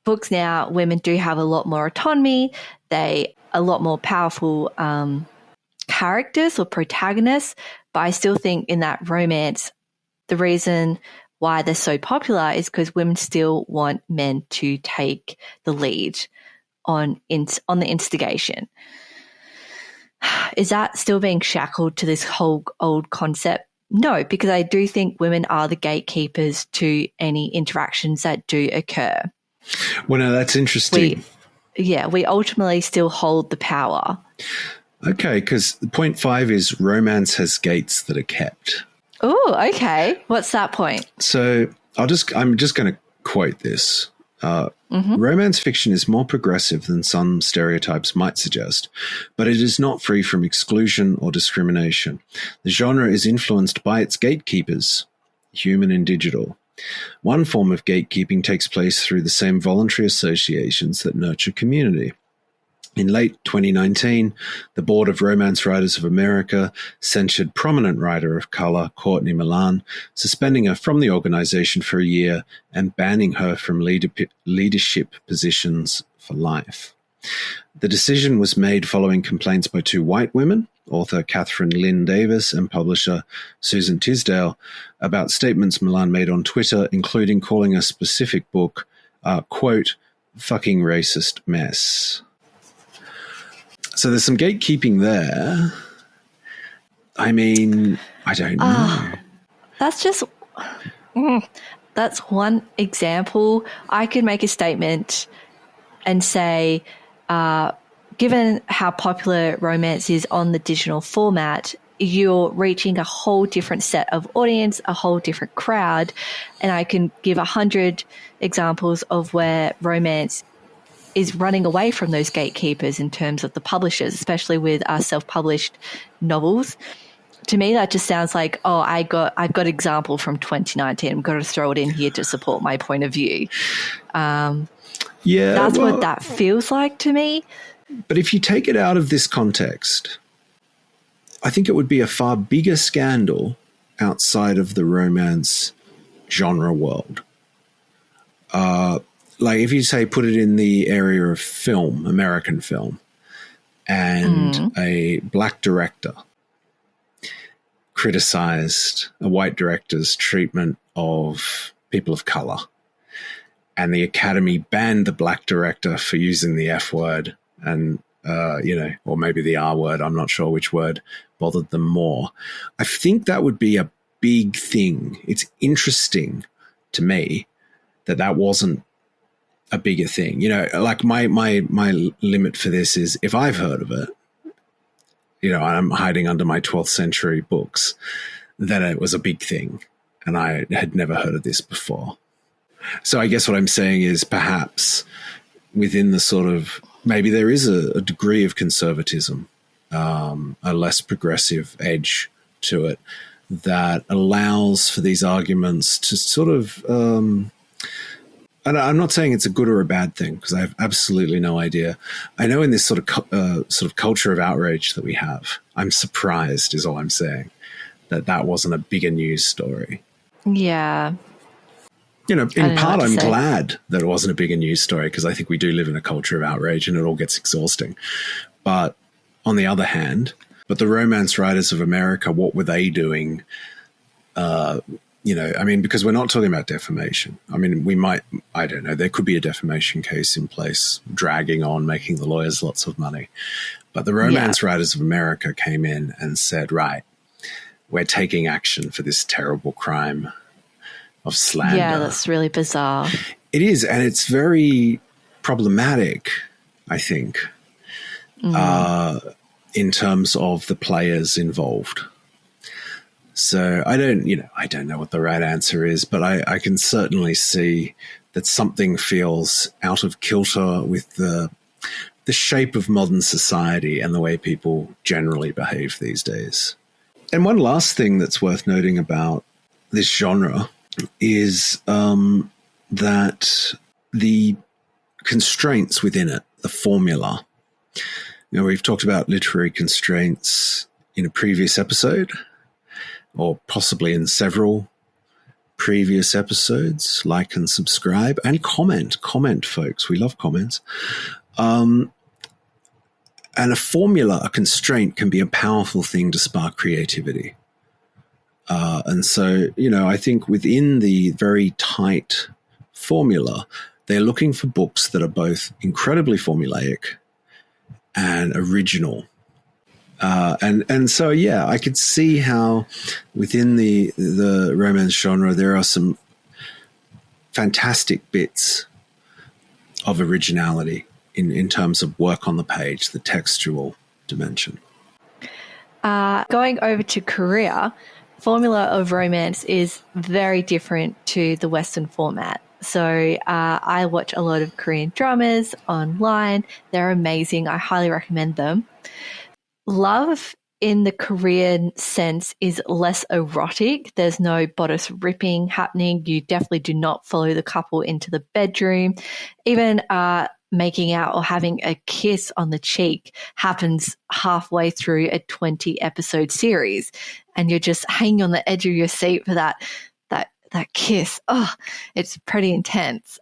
books now, women do have a lot more autonomy. They a lot more powerful characters or protagonists. But I still think in that romance, the reason why they're so popular is because women still want men to take the lead on the instigation. Is that still being shackled to this whole old concept? No, because I do think women are the gatekeepers to any interactions that do occur. Well, no, that's interesting. We ultimately still hold the power. Okay, because point 5 is romance has gates that are kept. Oh, okay. What's that point? So I'm just going to quote this. Romance fiction is more progressive than some stereotypes might suggest, but it is not free from exclusion or discrimination. The genre is influenced by its gatekeepers, human and digital. One form of gatekeeping takes place through the same voluntary associations that nurture community. In late 2019, the Board of Romance Writers of America censured prominent writer of color Courtney Milan, suspending her from the organization for a year and banning her from leadership positions for life. The decision was made following complaints by 2 white women, author Catherine Lynn Davis and publisher Susan Tisdale, about statements Milan made on Twitter, including calling a specific book, quote, fucking racist mess. So there's some gatekeeping there. I mean, I don't know. That's one example. I could make a statement and say, given how popular romance is on the digital format, you're reaching a whole different set of audience, a whole different crowd. And I can give 100 examples of where romance is running away from those gatekeepers in terms of the publishers, especially with self-published novels. To me, that just sounds like, I've got an example from 2019. I'm going to throw it in here to support my point of view. That's what that feels like to me. But if you take it out of this context, I think it would be a far bigger scandal outside of the romance genre world. Like if you say put it in the area of film, American film, and a black director criticized a white director's treatment of people of color, and the Academy banned the black director for using the F word and, or maybe the R word, I'm not sure which word bothered them more. I think that would be a big thing. It's interesting to me that wasn't a bigger thing. Like my limit for this is if I've heard of it, I'm hiding under my 12th century books, then it was a big thing. And I had never heard of this before. So I guess what I'm saying is perhaps within the sort of, maybe there is a degree of conservatism, a less progressive edge to it that allows for these arguments to sort of, and I'm not saying it's a good or a bad thing because I have absolutely no idea. I know in this sort of culture of outrage that we have, I'm surprised is all I'm saying, that wasn't a bigger news story. Yeah. In part, I'm glad that it wasn't a bigger news story because I think we do live in a culture of outrage and it all gets exhausting. But on the other hand, the Romance Writers of America, what were they doing? Because we're not talking about defamation. I mean, we might, I don't know, there could be a defamation case in place, dragging on, making the lawyers lots of money. But the Romance Writers of America came in and said, right, we're taking action for this terrible crime of slander. Yeah, that's really bizarre. It is, and it's very problematic, I think, in terms of the players involved. So I don't know what the right answer is, but I can certainly see that something feels out of kilter with the shape of modern society and the way people generally behave these days. And one last thing that's worth noting about this genre is that the constraints within it, the formula. We've talked about literary constraints in a previous episode, or possibly in several previous episodes, like and subscribe, and comment, folks. We love comments. And a formula, a constraint, can be a powerful thing to spark creativity. And so, I think within the very tight formula, they're looking for books that are both incredibly formulaic and original. And so, yeah, I could see how within the romance genre, there are some fantastic bits of originality in terms of work on the page, the textual dimension. Going over to Korea, formula of romance is very different to the Western format. So I watch a lot of Korean dramas online. They're amazing. I highly recommend them. Love in the Korean sense is less erotic. There's no bodice ripping happening. You definitely do not follow the couple into the bedroom. Even making out or having a kiss on the cheek happens halfway through a 20-episode series, and you're just hanging on the edge of your seat for that kiss. Oh, it's pretty intense.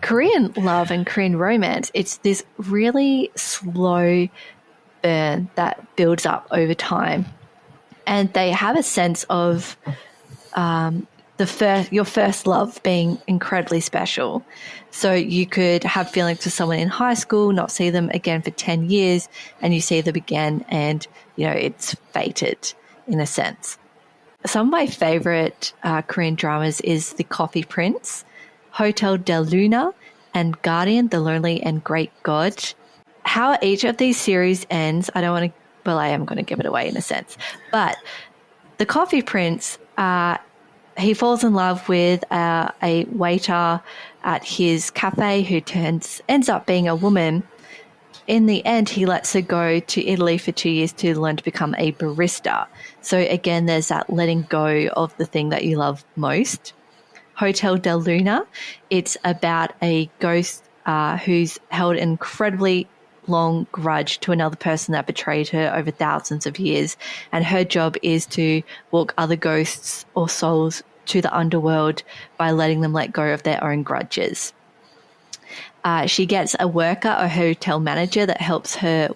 Korean love and Korean romance, it's this really slow burn that builds up over time, and they have a sense of your first love being incredibly special. So you could have feelings for someone in high school, not see them again for 10 years, and you see them again and, it's fated in a sense. Some of my favorite Korean dramas is The Coffee Prince, Hotel del Luna, and Guardian, The Lonely and Great God. How each of these series ends, I am going to give it away in a sense. But The Coffee Prince, he falls in love with a waiter at his cafe who ends up being a woman. In the end, he lets her go to Italy for 2 years to learn to become a barista. So again, there's that letting go of the thing that you love most. Hotel del Luna, it's about a ghost who's held an incredibly long grudge to another person that betrayed her over thousands of years, and her job is to walk other ghosts or souls to the underworld by letting them let go of their own grudges. She gets a worker, a hotel manager, that helps her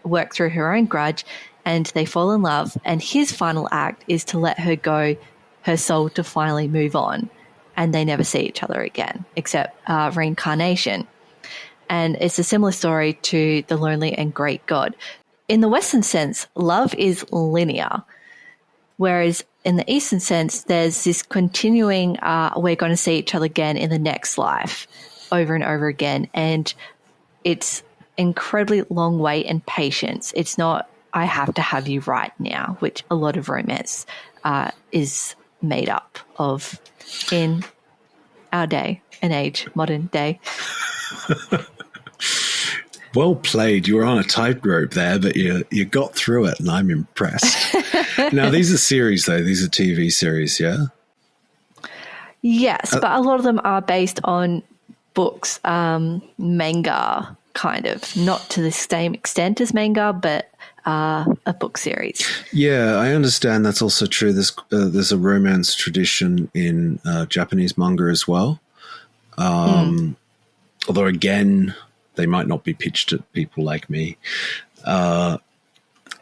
work through her own grudge, and they fall in love, and his final act is to let her go, her soul to finally move on, and they never see each other again, except reincarnation. And it's a similar story to The Lonely and Great God. In the Western sense, love is linear, whereas in the Eastern sense, there's this continuing, we're going to see each other again in the next life, over and over again. And it's incredibly long wait and patience. It's not, I have to have you right now, which a lot of romance is made up of in our day and age, modern day. Well played. You were on a tightrope there, but you got through it, and I'm impressed. Now, these are series, though. These are TV series, yeah? Yes, but a lot of them are based on books, manga, kind of. Not to the same extent as manga, but a book series. Yeah, I understand that's also true. There's a romance tradition in Japanese manga as well. Although, again, they might not be pitched at people like me. And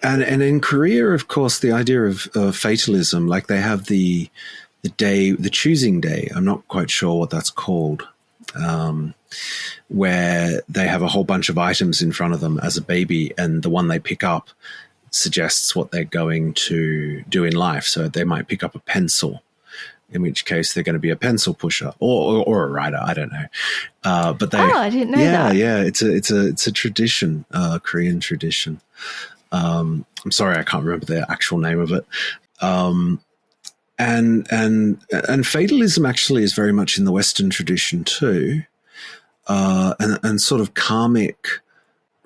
in Korea, of course, the idea of fatalism, like they have the choosing day. I'm not quite sure what that's called, where they have a whole bunch of items in front of them as a baby, and the one they pick up suggests what they're going to do in life. So they might pick up a pencil, in which case they're going to be a pencil pusher or a writer. I don't know. But I didn't know that. Yeah. It's a tradition, Korean tradition. I'm sorry, I can't remember the actual name of it. And fatalism actually is very much in the Western tradition too. And sort of karmic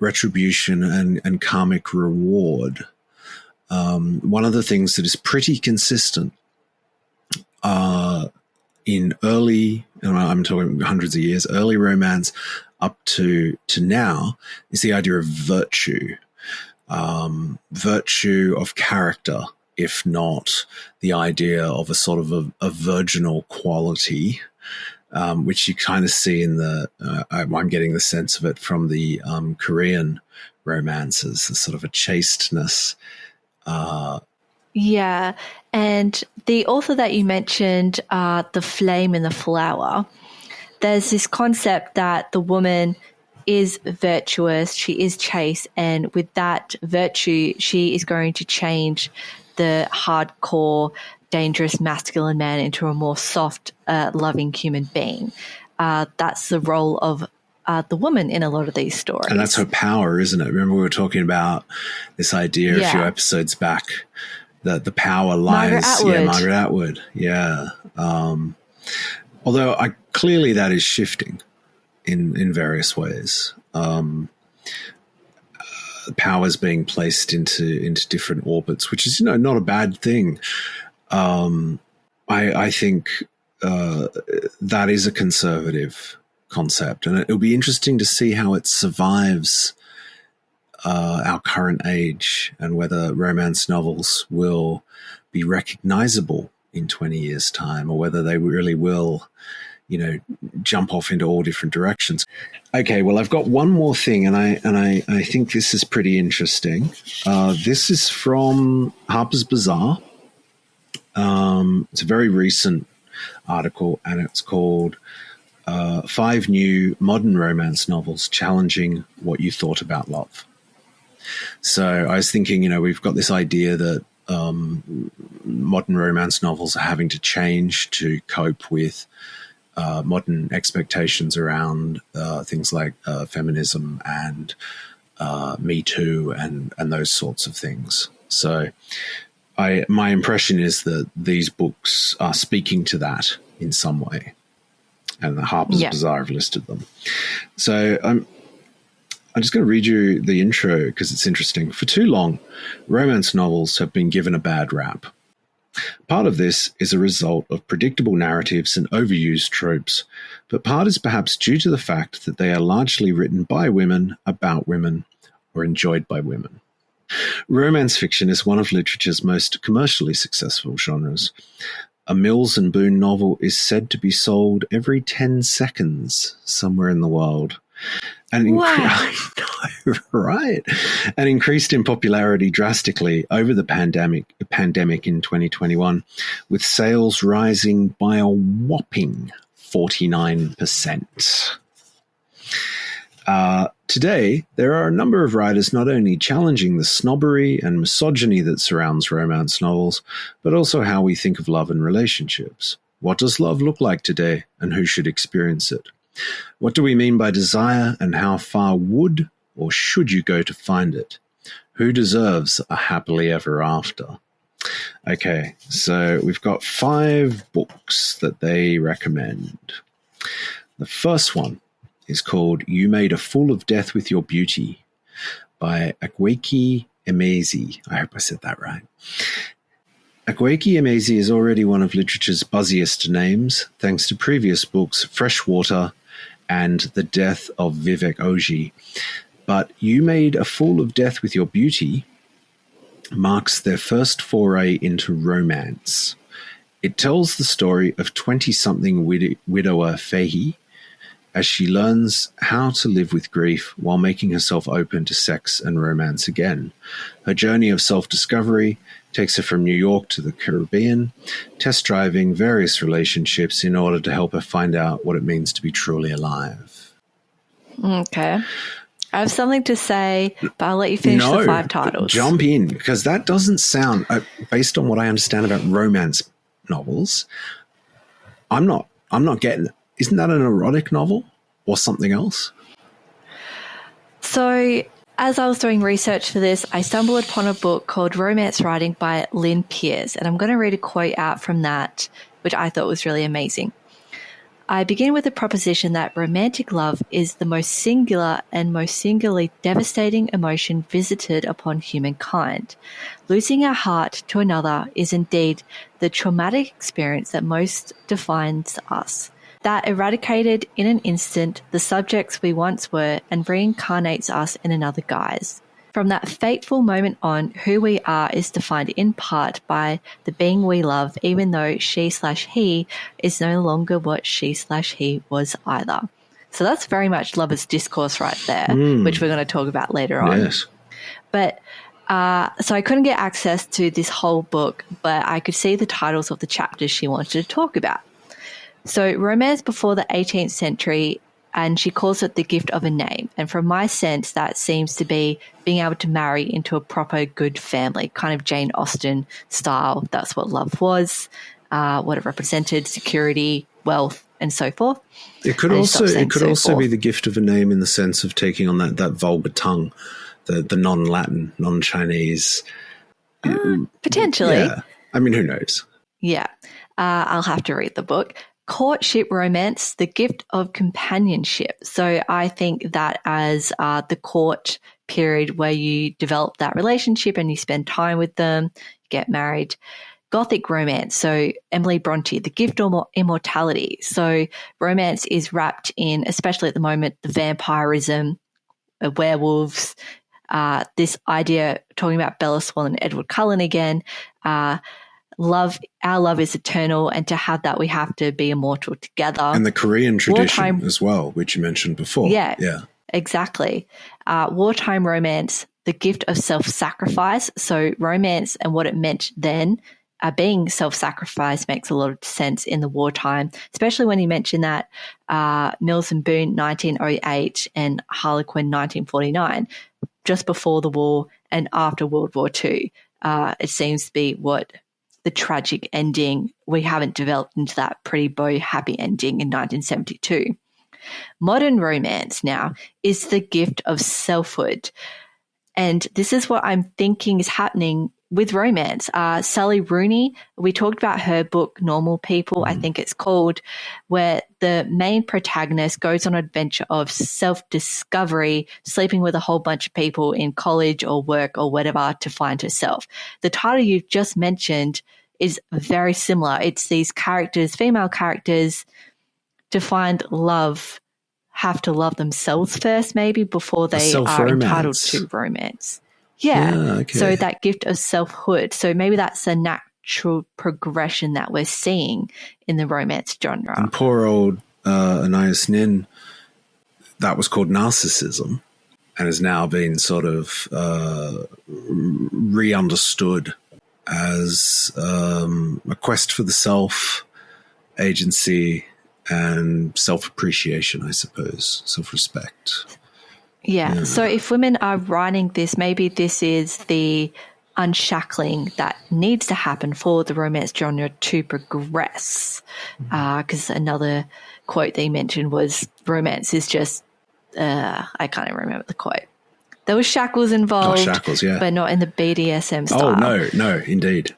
retribution and karmic reward. One of the things that is pretty consistent in early, and I'm talking hundreds of years, early romance up to now, is the idea of virtue. Virtue of character if not the idea of a sort of a virginal quality, which you kind of see in I'm getting the sense of it from the Korean romances, the sort of a chasteness. Yeah. And the author that you mentioned, The Flame in the Flower, there's this concept that the woman is virtuous, she is chaste, and with that virtue, she is going to change the hardcore, dangerous masculine man into a more soft, loving human being. That's the role of the woman in a lot of these stories. And that's her power, isn't it? Remember we were talking about this idea a few episodes back, that the power lies... Margaret Atwood. Yeah. Although clearly that is shifting in various ways. Powers being placed into different orbits, which is, not a bad thing. I think that is a conservative concept, and it'll be interesting to see how it survives our current age, and whether romance novels will be recognizable in 20 years' time, or whether they really will, jump off into all different directions. Okay, well, I've got one more thing, and I think this is pretty interesting. This is from Harper's Bazaar. It's a very recent article, and it's called 5 New Modern Romance Novels Challenging What You Thought About Love. So I was thinking, we've got this idea that modern romance novels are having to change to cope with modern expectations around things like feminism and Me Too and those sorts of things. So my impression is that these books are speaking to that in some way, and the Harper's Bazaar have listed them. So I'm just going to read you the intro because it's interesting. For too long, romance novels have been given a bad rap. Part of this is a result of predictable narratives and overused tropes, but part is perhaps due to the fact that they are largely written by women, about women, or enjoyed by women. Romance fiction is one of literature's most commercially successful genres. A Mills and Boon novel is said to be sold every 10 seconds somewhere in the world. Right. And increased in popularity drastically over the pandemic in 2021, with sales rising by a whopping 49%. Today, there are a number of writers not only challenging the snobbery and misogyny that surrounds romance novels, but also how we think of love and relationships. What does love look like today, and who should experience it? What do we mean by desire, and how far would or should you go to find it? Who deserves a happily ever after? Okay, so we've got 5 books that they recommend. The first one is called You Made a Fool of Death with Your Beauty by Akwaeke Emezi. I hope I said that right. Akwaeke Emezi is already one of literature's buzziest names, thanks to previous books Freshwater and The Death of Vivek Oji. But You Made a Fool of Death with Your Beauty marks their first foray into romance. It tells the story of 20-something widower Fehi as she learns how to live with grief while making herself open to sex and romance again. Her journey of self-discovery takes her from New York to the Caribbean, test driving various relationships in order to help her find out what it means to be truly alive. Okay. I have something to say, but I'll let you finish the 5 titles. Jump in, because that doesn't sound, based on what I understand about romance novels, I'm not getting it. Isn't that an erotic novel or something else? So, as I was doing research for this, I stumbled upon a book called Romance Writing by Lynn Pierce, and I'm going to read a quote out from that, which I thought was really amazing. I begin with the proposition that romantic love is the most singular and most singularly devastating emotion visited upon humankind. Losing our heart to another is indeed the traumatic experience that most defines us, that eradicated in an instant the subjects we once were and reincarnates us in another guise. From that fateful moment on, who we are is defined in part by the being we love, even though she/he is no longer what she/he was either. So that's very much Lover's Discourse right there, which we're going to talk about later on. Yes. But so I couldn't get access to this whole book, but I could see the titles of the chapters she wanted to talk about. So Romance Before the 18th Century, and she calls it the gift of a name. And from my sense, that seems to be being able to marry into a proper good family, kind of Jane Austen style. That's what love was, what it represented, security, wealth, and so forth. It could also be the gift of a name in the sense of taking on that vulgar tongue, the non-Latin, non-Chinese. Potentially. Yeah. I mean, who knows? Yeah. I'll have to read the book. Courtship romance, the gift of companionship. So I think that as the court period where you develop that relationship and you spend time with them, get married. Gothic romance, so Emily Bronte, the gift of immortality. So romance is wrapped in, especially at the moment, the vampirism, werewolves, this idea, talking about Bella Swan and Edward Cullen again, our love is eternal, and to have that, we have to be immortal together. And the Korean tradition as well, which you mentioned before. Yeah, exactly. Wartime romance, the gift of self-sacrifice. So romance and what it meant then, being self-sacrifice makes a lot of sense in the wartime, especially when you mention that Mills and Boon 1908 and Harlequin 1949, just before the war and after World War II. It seems to be what the tragic ending, we haven't developed into that pretty bow happy ending in 1972. Modern romance now is the gift of selfhood. And this is what I'm thinking is happening with romance. Sally Rooney, we talked about her book, Normal People, I think it's called, where the main protagonist goes on an adventure of self-discovery, sleeping with a whole bunch of people in college or work or whatever to find herself. The title you've just mentioned is very similar. It's these characters, female characters, to find love, have to love themselves first maybe before they are entitled to romance. Yeah. Okay. So that gift of selfhood. So maybe that's a natural progression that we're seeing in the romance genre. And poor old Anais Nin, that was called narcissism and has now been sort of re-understood as a quest for the self, agency, and self-appreciation, I suppose, self-respect. Yeah. So if women are writing this, maybe this is the unshackling that needs to happen for the romance genre to progress. Because another quote they mentioned was romance is just, I can't even remember the quote. There was shackles involved, shackles, yeah, but not in the BDSM style. Oh, no, indeed.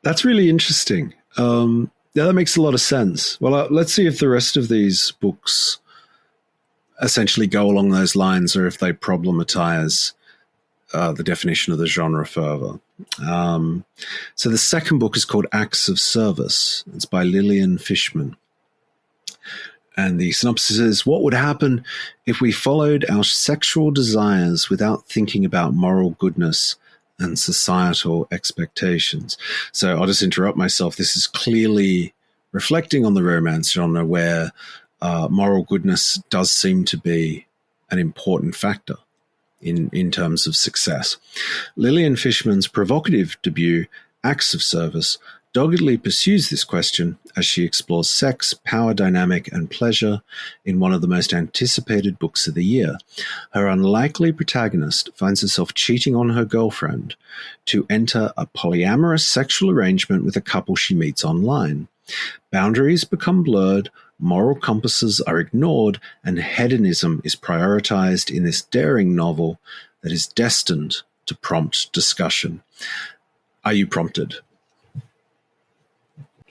That's really interesting. Yeah, that makes a lot of sense. Well, let's see if the rest of these books essentially go along those lines or if they problematize the definition of the genre further. So the second book is called Acts of Service. It's by Lillian Fishman. And the synopsis is, what would happen if we followed our sexual desires without thinking about moral goodness and societal expectations? So I'll just interrupt myself. This is clearly reflecting on the romance genre where moral goodness does seem to be an important factor in terms of success. Lillian Fishman's provocative debut, Acts of Service, doggedly pursues this question as she explores sex, power dynamic, and pleasure in one of the most anticipated books of the year. Her unlikely protagonist finds herself cheating on her girlfriend to enter a polyamorous sexual arrangement with a couple she meets online. Boundaries become blurred, moral compasses are ignored, and hedonism is prioritized in this daring novel that is destined to prompt discussion. Are you prompted?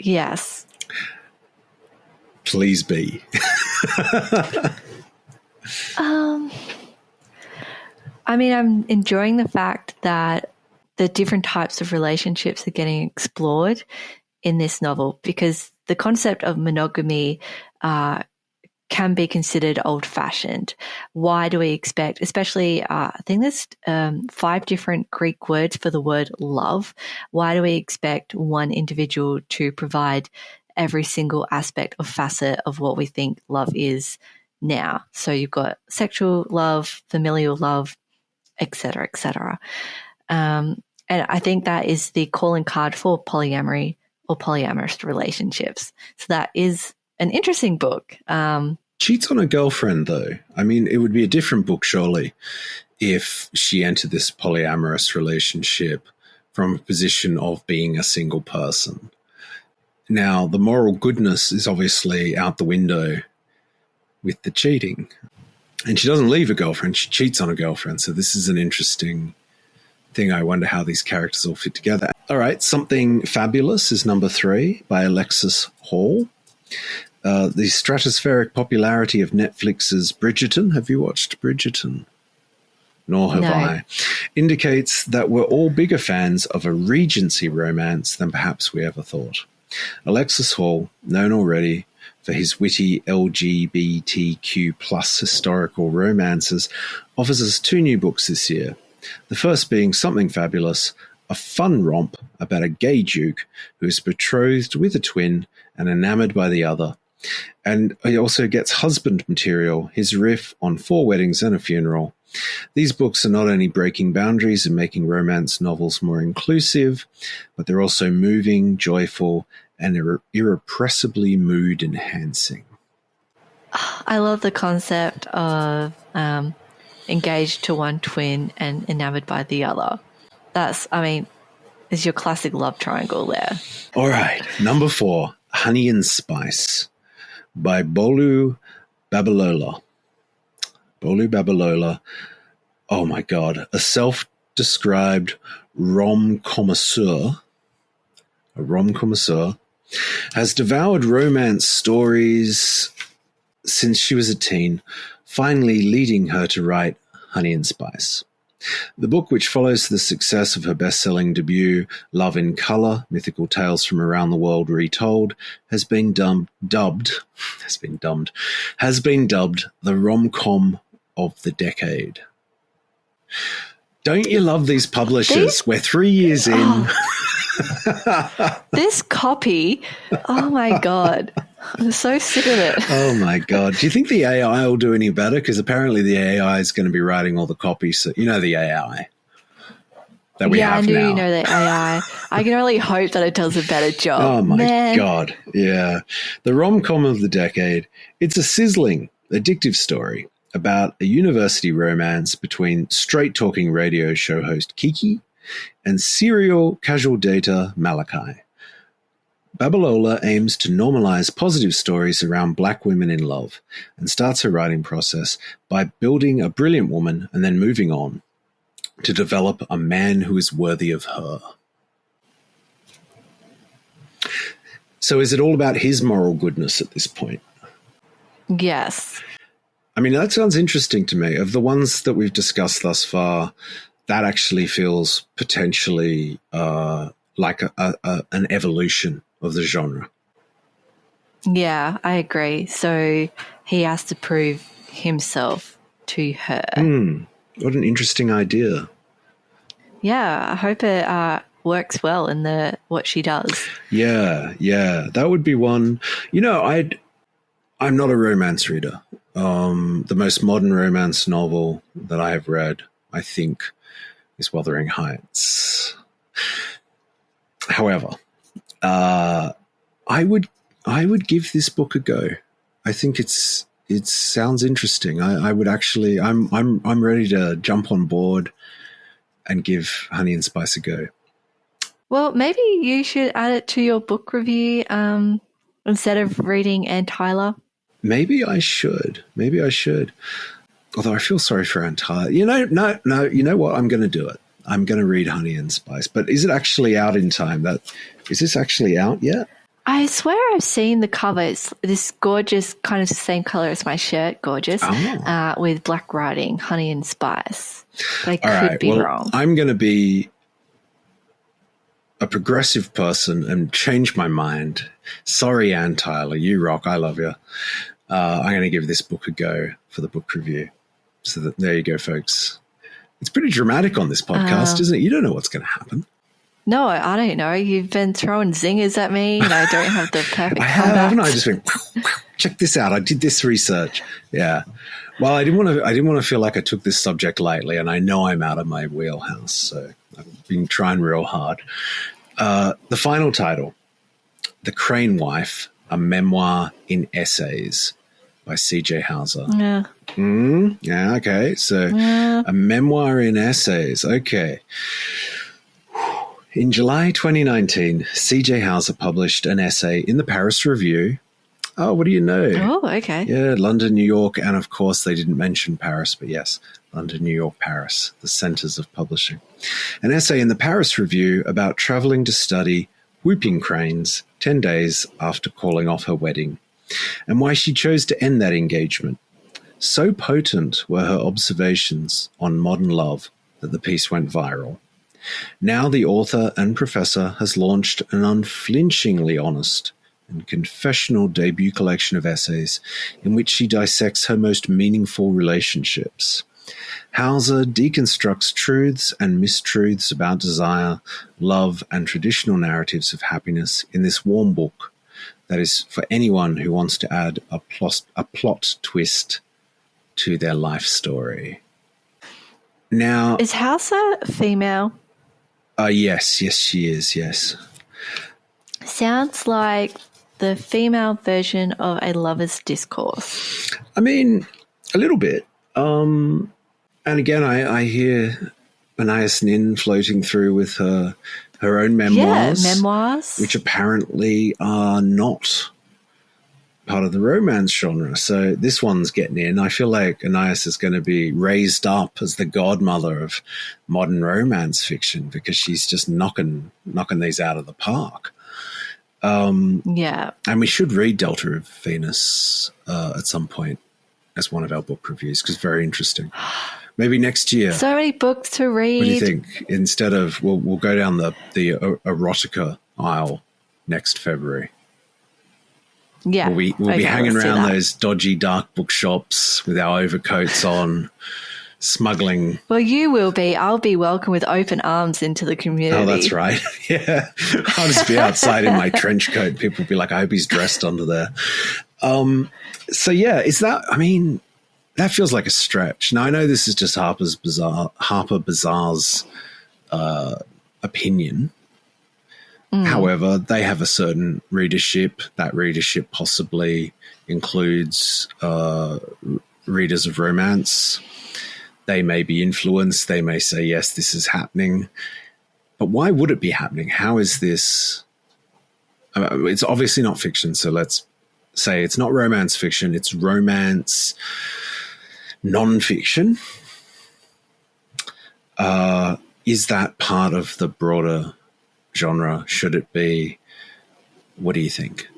Yes. Please be. I mean, I'm enjoying the fact that the different types of relationships are getting explored in this novel, because the concept of monogamy can be considered old-fashioned. Why do we expect, especially I think there's 5 different Greek words for the word love. Why do we expect one individual to provide every single aspect or facet of what we think love is now? So you've got sexual love, familial love, etc., etc. And I think that is the calling card for polyamory or polyamorous relationships. So that is an interesting book. Cheats on a girlfriend, though. I mean, it would be a different book, surely, if she entered this polyamorous relationship from a position of being a single person. Now, the moral goodness is obviously out the window with the cheating. And she doesn't leave a girlfriend, she cheats on a girlfriend. So this is an interesting thing. I wonder how these characters all fit together. All right, Something Fabulous is number 3 by Alexis Hall. The stratospheric popularity of Netflix's Bridgerton. Have you watched Bridgerton? Nor have I. Indicates that we're all bigger fans of a Regency romance than perhaps we ever thought. Alexis Hall, known already for his witty LGBTQ plus historical romances, offers us 2 new books this year. The first being Something Fabulous, a fun romp about a gay duke who is betrothed with a twin and enamored by the other. And he also gets husband material, his riff on 4 weddings and a funeral. These books are not only breaking boundaries and making romance novels more inclusive, but they're also moving, joyful, and irrepressibly mood-enhancing. I love the concept of engaged to one twin and enamored by the other. Is your classic love triangle there. All right, number 4, Honey and Spice by Bolu Babalola. Bolu Babalola, oh my God, a self-described rom-connoisseur, has devoured romance stories since she was a teen, finally leading her to write Honey and Spice. The book, which follows the success of her best-selling debut, Love in Colour, Mythical Tales from Around the World Retold, has been dubbed the rom-com of the decade. Don't you love these publishers? We're 3 years in. This copy, oh my God. I'm so sick of it. Oh my God. Do you think the AI will do any better? Because apparently the AI is going to be writing all the copies. So, you know, the AI that we have now. Yeah, I do know the AI. I can only hope that it does a better job. Oh my God. Yeah. The rom-com of the decade. It's a sizzling, addictive story about a university romance between straight-talking radio show host Kiki and serial casual dater Malachi. Babalola aims to normalize positive stories around Black women in love and starts her writing process by building a brilliant woman and then moving on to develop a man who is worthy of her. So is it all about his moral goodness at this point? Yes. I mean, that sounds interesting to me. Of the ones that we've discussed thus far, that actually feels potentially like an evolution of the genre. Yeah, I agree. So he has to prove himself to her. What an interesting idea. Yeah, I hope it works well in what she does. Yeah, that would be one. You know, I'm not a romance reader. The most modern romance novel that I have read, I think, is Wuthering Heights. However, I would give this book a go. I think it sounds interesting. I would actually. I'm ready to jump on board and give Honey and Spice a go. Well, maybe you should add it to your book review instead of reading Ann Tyler. Maybe I should. Although I feel sorry for Ann Tyler. No. You know what? I'm going to do it. I'm going to read Honey and Spice. But is it actually out in time? Is this actually out yet? I swear I've seen the cover. It's this gorgeous, kind of the same color as my shirt, gorgeous, with black writing, Honey and Spice. But I could be wrong. I'm going to be a progressive person and change my mind. Sorry, Ann Tyler, you rock. I love you. I'm going to give this book a go for the book review. So there you go, folks. It's pretty dramatic on this podcast, isn't it? You don't know what's going to happen. No, I don't know. You've been throwing zingers at me. I don't have the perfect I have, comeback. haven't I? Just went, check this out. I did this research. Yeah. Well, I didn't want to feel like I took this subject lightly, and I know I'm out of my wheelhouse, so I've been trying real hard. The final title, The Crane Wife, a Memoir in Essays by C.J. Hauser. Yeah. Yeah, okay. So a memoir in essays. Okay. In July 2019, C.J. Hauser published an essay in the Paris Review. Oh, what do you know? Oh, okay. Yeah, London, New York, and of course they didn't mention Paris, but yes, London, New York, Paris, the centers of publishing. An essay in the Paris Review about traveling to study whooping cranes 10 days after calling off her wedding, and why she chose to end that engagement. So potent were her observations on modern love that the piece went viral. Now the author and professor has launched an unflinchingly honest and confessional debut collection of essays in which she dissects her most meaningful relationships. Hauser deconstructs truths and mistruths about desire, love, and traditional narratives of happiness in this warm book that is for anyone who wants to add a plot twist to their life story. Now, is Hauser female? Yes, she is, yes. Sounds like the female version of A Lover's Discourse. I mean, a little bit. And again, I hear Anais Nin floating through with her own memoirs. Yeah, memoirs. Which apparently are not part of the romance genre. So this one's getting in. I feel like Anais is going to be raised up as the godmother of modern romance fiction because she's just knocking these out of the park. Yeah. And we should read Delta of Venus at some point as one of our book reviews because very interesting. Maybe next year. So many books to read. What do you think? Instead of, we'll go down the erotica aisle next February. Yeah. We'll be hanging around those dodgy dark bookshops with our overcoats on, smuggling. Well, you will be. I'll be welcome with open arms into the community. Oh, that's right. Yeah. I'll just be outside in my trench coat. People will be like, I hope he's dressed under there. So, yeah, that feels like a stretch. Now, I know this is just Harper Bazaar's opinion. However, they have a certain readership. That readership possibly includes readers of romance. They may be influenced. They may say, yes, this is happening. But why would it be happening? How is this? It's obviously not fiction. So let's say it's not romance fiction. It's romance nonfiction. Is that part of the broader genre? Should it be? What do you think?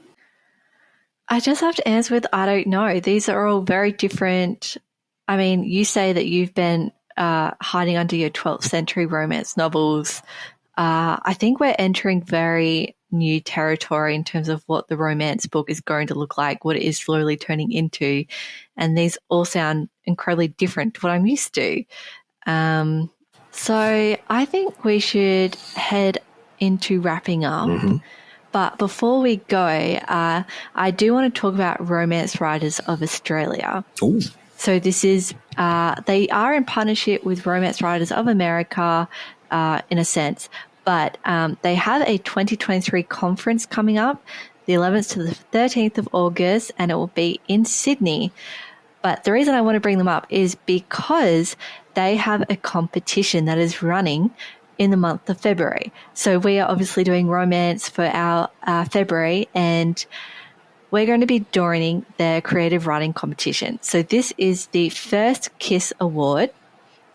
I just have to answer with I don't know. These are all very different. I mean, you say that you've been hiding under your 12th century romance novels. I think we're entering very new territory in terms of what the romance book is going to look like, what it is slowly turning into. And these all sound incredibly different to what I'm used to. So I think we should head into wrapping up. Mm-hmm. But before we go, I do want to talk about Romance Writers of Australia. Ooh. So this is, they are in partnership with Romance Writers of America in a sense, but they have a 2023 conference coming up, the 11th to the 13th of August, and it will be in Sydney. But the reason I want to bring them up is because they have a competition that is running in the month of February. So we are obviously doing romance for our February, and we're going to be joining their creative writing competition. So this is the First Kiss Award,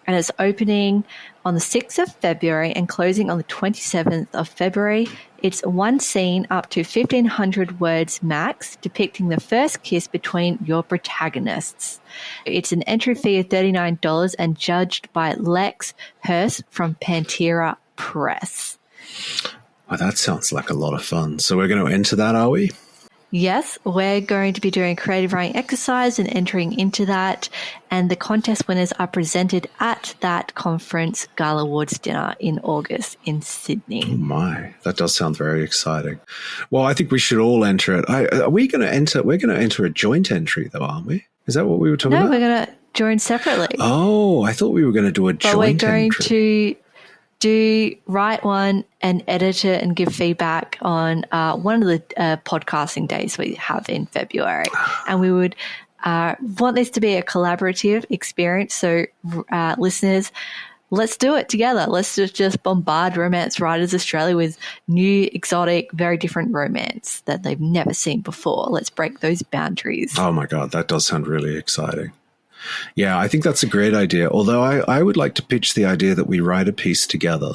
and it's opening on the 6th of February and closing on the 27th of February. It's one scene up to 1,500 words max, depicting the first kiss between your protagonists. It's an entry fee of $39 and judged by Lex Hurst from Pantera Press. Oh, that sounds like a lot of fun. So we're going to enter that, are we? Yes, we're going to be doing a creative writing exercise and entering into that. And the contest winners are presented at that conference Gala Awards dinner in August in Sydney. Oh my, that does sound very exciting. Well, I think we should all enter it. Are we going to enter? We're going to enter a joint entry, though, aren't we? Is that what we were talking about? No, we're going to join separately. Oh, I thought we were going to do a joint entry. But we're going to write one and edit it and give feedback on one of the podcasting days we have in February. And we would want this to be a collaborative experience. So listeners, let's do it together. Let's just bombard Romance Writers Australia with new, exotic, very different romance that they've never seen before. Let's break those boundaries. Oh my God, that does sound really exciting. Yeah, I think that's a great idea. Although I would like to pitch the idea that we write a piece together.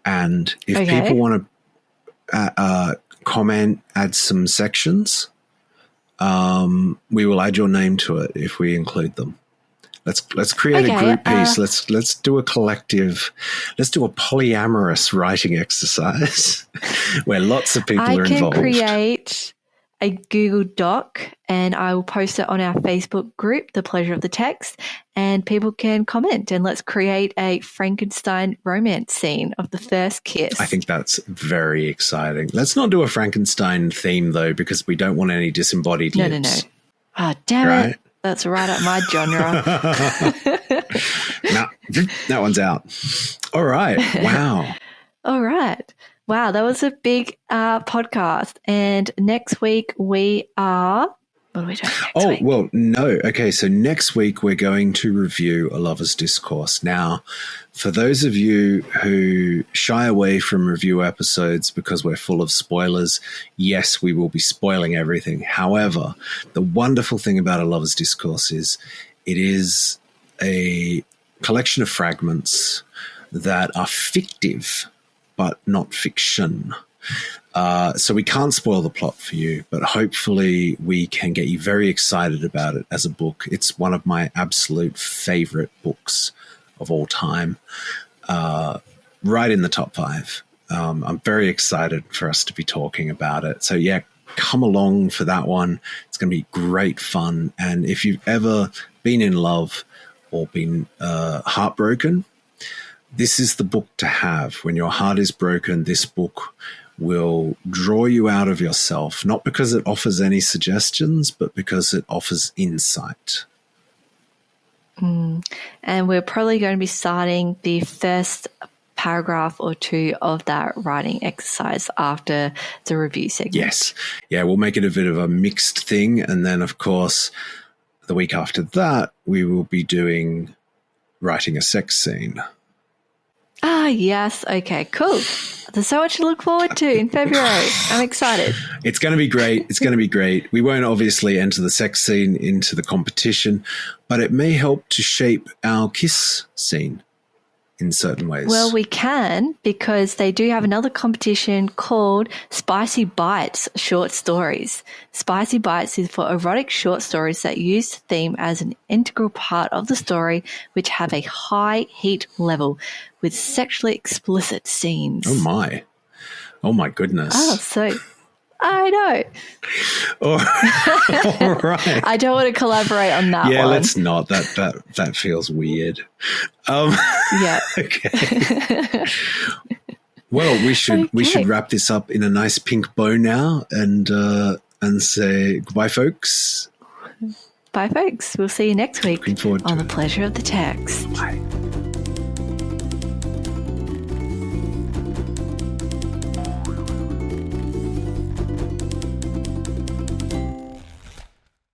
And if people want to comment, add some sections, we will add your name to it if we include them. Let's create a group piece. Let's do a collective. Let's do a polyamorous writing exercise where lots of people are involved. I can create a Google Doc and I will post it on our Facebook group, The Pleasure of the Text, and people can comment and let's create a Frankenstein romance scene of the first kiss. I think that's very exciting. Let's not do a Frankenstein theme though, because we don't want any disembodied lips. No. Oh, damn it. That's right up my genre. No, that one's out. All right. Wow. All right. Wow, that was a big podcast. And next week we are... What are we doing next week? Well, no. Okay, so next week we're going to review A Lover's Discourse. Now, for those of you who shy away from review episodes because we're full of spoilers, yes, we will be spoiling everything. However, the wonderful thing about A Lover's Discourse is it is a collection of fragments that are fictive, but not fiction. So we can't spoil the plot for you, but hopefully we can get you very excited about it as a book. It's one of my absolute favorite books of all time, right in the top 5. I'm very excited for us to be talking about it. So yeah, come along for that one. It's going to be great fun. And if you've ever been in love or been heartbroken, this is the book to have. When your heart is broken, this book will draw you out of yourself, not because it offers any suggestions, but because it offers insight. And we're probably going to be starting the first paragraph or two of that writing exercise after the review segment. Yes. Yeah, we'll make it a bit of a mixed thing. And then, of course, the week after that, we will be doing writing a sex scene. Ah, yes. Okay, cool. There's so much to look forward to in February. I'm excited. It's going to be great. It's going to be great. We won't obviously enter the sex scene into the competition, but it may help to shape our kiss scene in certain ways. Well, we can, because they do have another competition called Spicy Bites Short Stories. Spicy Bites is for erotic short stories that use the theme as an integral part of the story, which have a high heat level with sexually explicit scenes. Oh my goodness. Oh, so I know. All right. I don't want to collaborate on that one. Yeah, let's not. That feels weird. Yeah. Okay. Well, we should wrap this up in a nice pink bow now and say goodbye, folks. Bye, folks. We'll see you next week Looking forward to on it. The Pleasure of the Text. Bye.